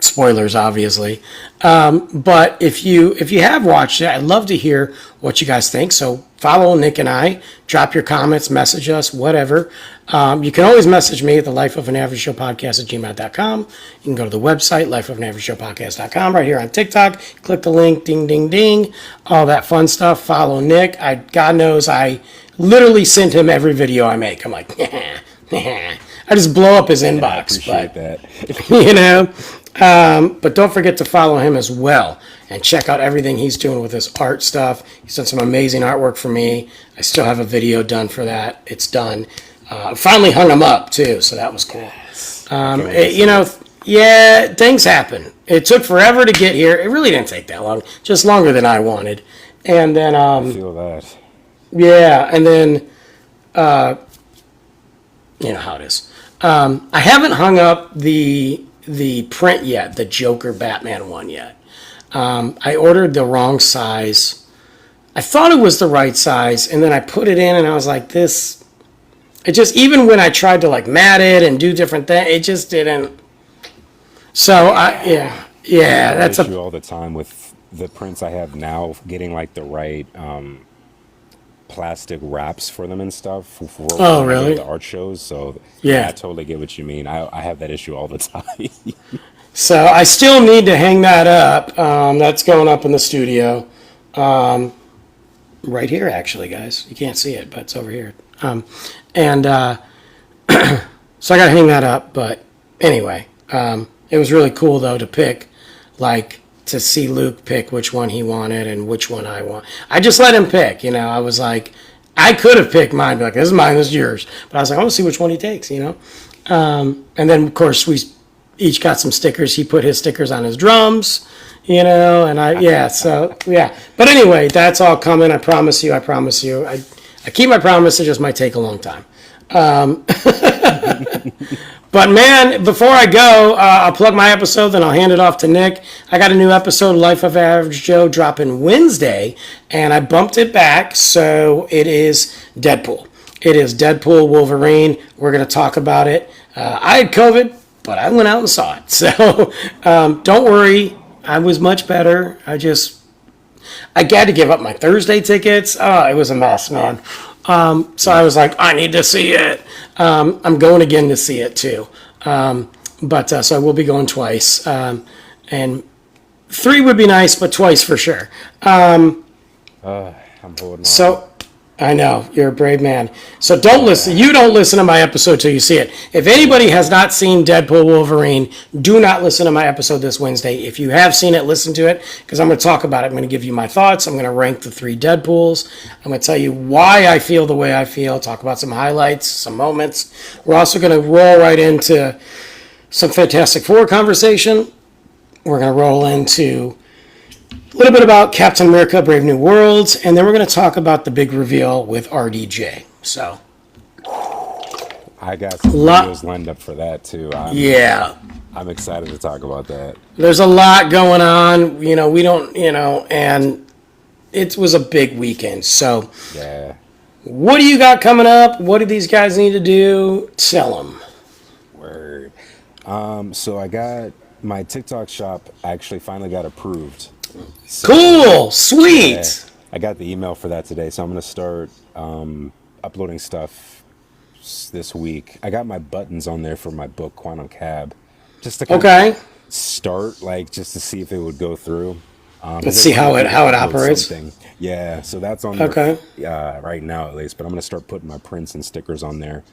Spoilers, obviously. But if you have watched it, I'd love to hear what you guys think. So follow Nick and I. Drop your comments, message us, whatever. You can always message me at the Life of an Average Show Podcast at gmail.com. You can go to the website, lifeofanaveragesshowpodcast.com, right here on TikTok. Click the link, ding, ding, ding. All that fun stuff. Follow Nick. God knows I literally send him every video I make. I'm like, I just blow up his inbox. I appreciate that. You know? But don't forget to follow him as well and check out everything he's doing with his art stuff. He's done some amazing artwork for me. I still have a video done for that. It's done. Finally hung him up too, so that was cool. Yeah, things happen. It took forever to get here. It really didn't take that long, just longer than I wanted. And then, I feel that. Yeah, and then, you know how it is. I haven't hung up the print yet, the Joker Batman one yet. I ordered the wrong size. I thought it was the right size, and then I put it in, and I was like, this. It just, even when I tried to like mat it and do different things, it just didn't. So that's issue all the time with the prints I have now, getting like the right plastic wraps for them and stuff for really? the art shows. So yeah, I totally get what you mean. I have that issue all the time. So I still need to hang that up. That's going up in the studio, right here actually, guys. You can't see it, but it's over here. So I got to hang that up. But anyway, it was really cool though to pick, like, to see Luke pick which one he wanted and which one I want. I just let him pick, you know. I was like, I could have picked mine, be like, this is mine, this is yours. But I was like, I want to see which one he takes, you know. And then of course we each got some stickers. He put his stickers on his drums, you know, and yeah. But anyway, that's all coming. I promise you. I keep my promise. It just might take a long time. But man, before I go, I'll plug my episode, then I'll hand it off to Nick. I got a new episode of Life of Average Joe dropping Wednesday, and I bumped it back, so it is Deadpool. It is Deadpool Wolverine. We're going to talk about it. I had COVID, but I went out and saw it. So don't worry, I was much better. I had to give up my Thursday tickets. Oh, it was a mess, man. So I was like, I need to see it. I'm going again to see it too. So I will be going twice. And 3 would be nice, but twice for sure. I'm holding on. So I know you're a brave man. So don't listen. You don't listen to my episode till you see it. If anybody has not seen Deadpool Wolverine, do not listen to my episode this Wednesday. If you have seen it, listen to it because I'm going to talk about it. I'm going to give you my thoughts. I'm going to rank the 3 Deadpools. I'm going to tell you why I feel the way I feel. Talk about some highlights, some moments. We're also going to roll right into some Fantastic Four conversation. We're going to roll into a little bit about Captain America, Brave New Worlds, and then we're going to talk about the big reveal with RDJ. So, I got some videos lined up for that too. I'm excited to talk about that. There's a lot going on, and it was a big weekend. So, yeah. What do you got coming up? What do these guys need to do? Tell them. Word. So I got my TikTok shop actually finally got approved. So, cool, sweet. Yeah, I got the email for that today, so I'm gonna start uploading stuff this week. I got my buttons on there for my book Quantum Cab, just to kind of start, like just to see if it would go through. Let's see how it operates. Something. Yeah, so that's on there right now at least. But I'm gonna start putting my prints and stickers on there.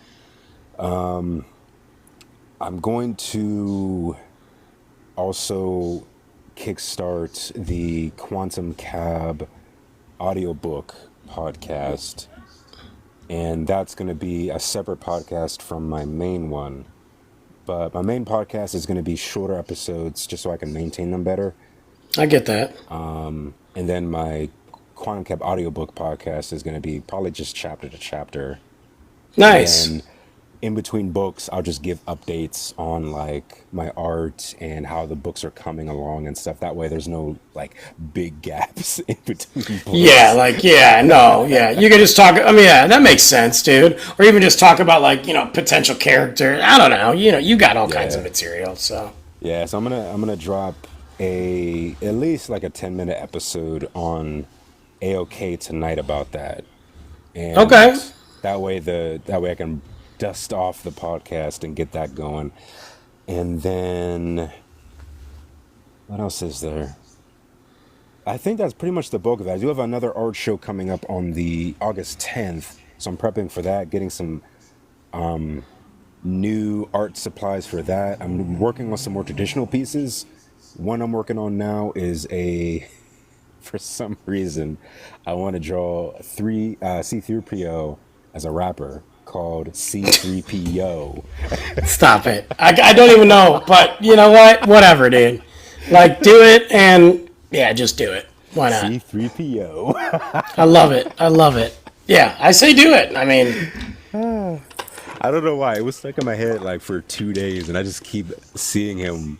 I'm going to also kickstart the Quantum Cab audiobook podcast, and that's going to be a separate podcast from my main one, but my main podcast is going to be shorter episodes just so I can maintain them better. I get that. And then my Quantum Cab audiobook podcast is going to be probably just chapter to chapter. Nice. And in between books, I'll just give updates on like my art and how the books are coming along and stuff. That way there's no like big gaps in between books. Yeah, you can just talk. I mean, yeah, that makes sense, dude. Or even just talk about like, potential character. I don't know. You got all kinds of material, so. Yeah, so I'm gonna drop at least like a 10-minute episode on AOK tonight about that. And okay. That way I can dust off the podcast and get that going. And then what else is there? I think that's pretty much the bulk of it. I do have another art show coming up on the August 10th, so I'm prepping for that, getting some new art supplies for that. I'm working on some more traditional pieces. One I'm working on now is for some reason I want to draw C3PO as a rapper called C3PO. Stop it. I don't even know, but you know what? Whatever, dude. Like, do it, and yeah, just do it. Why not? C3PO. I love it. Yeah, I say do it. I mean, I don't know why. It was stuck in my head like for 2 days, and I just keep seeing him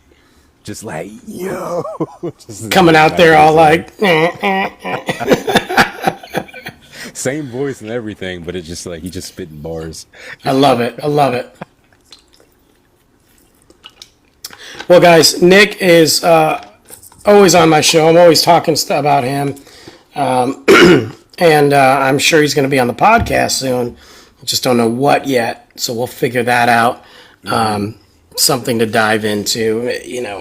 just like, yo. Just coming out there all like. Same voice and everything, but it's just like he just spitting bars. I love it. Well, guys, Nick is always on my show. I'm always talking about him. And I'm sure he's going to be on the podcast soon. I just don't know what yet. So we'll figure that out. Something to dive into.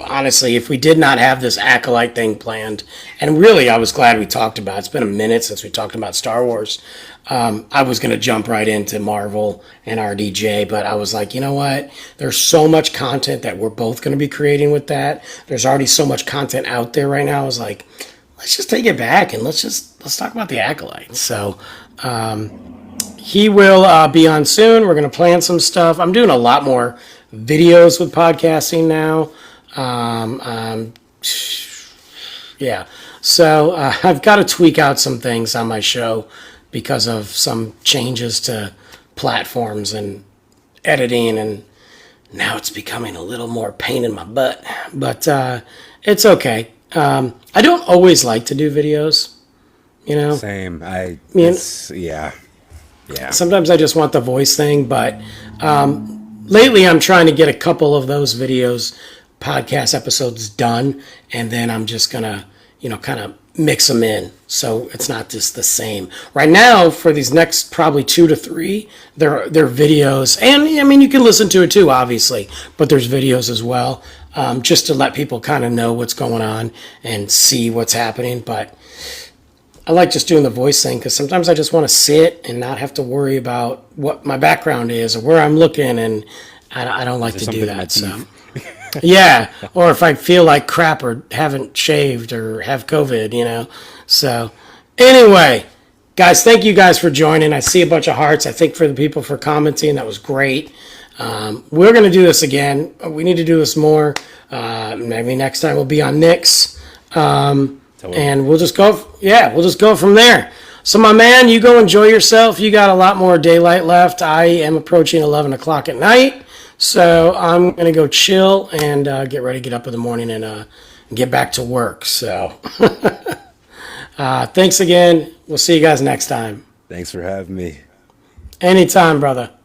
Honestly, if we did not have this Acolyte thing planned, and really I was glad we talked about it. It's been a minute since we talked about Star Wars. I was going to jump right into Marvel and RDJ, but I was like, you know what? There's so much content that we're both going to be creating with that. There's already so much content out there right now. I was like, let's just take it back and let's talk about the Acolyte. So he will be on soon. We're going to plan some stuff. I'm doing a lot more videos with podcasting now. Yeah. So I've got to tweak out some things on my show because of some changes to platforms and editing and now it's becoming a little more pain in my butt. But it's okay. I don't always like to do videos, you know. Same. mean, Yeah, yeah. Sometimes I just want the voice thing, but lately I'm trying to get a couple of those videos, podcast episodes done, and then I'm just gonna, kind of mix them in so it's not just the same. Right now, for these next probably 2 to 3, they're videos, and I mean you can listen to it too, obviously, but there's videos as well, just to let people kind of know what's going on and see what's happening, but. I like just doing the voice thing because sometimes I just want to sit and not have to worry about what my background is or where I'm looking, and I don't like to do that. So, yeah, or if I feel like crap or haven't shaved or have COVID. So, anyway, guys, thank you guys for joining. I see a bunch of hearts. I think for the people for commenting, that was great. We're going to do this again. We need to do this more. Maybe next time we'll be on Nick's. And we'll just go. Yeah, we'll just go from there. So, my man, you go enjoy yourself. You got a lot more daylight left. I am approaching 11 o'clock at night, so I'm gonna go chill and get ready to get up in the morning and get back to work. So, thanks again. We'll see you guys next time. Thanks for having me. Anytime, brother.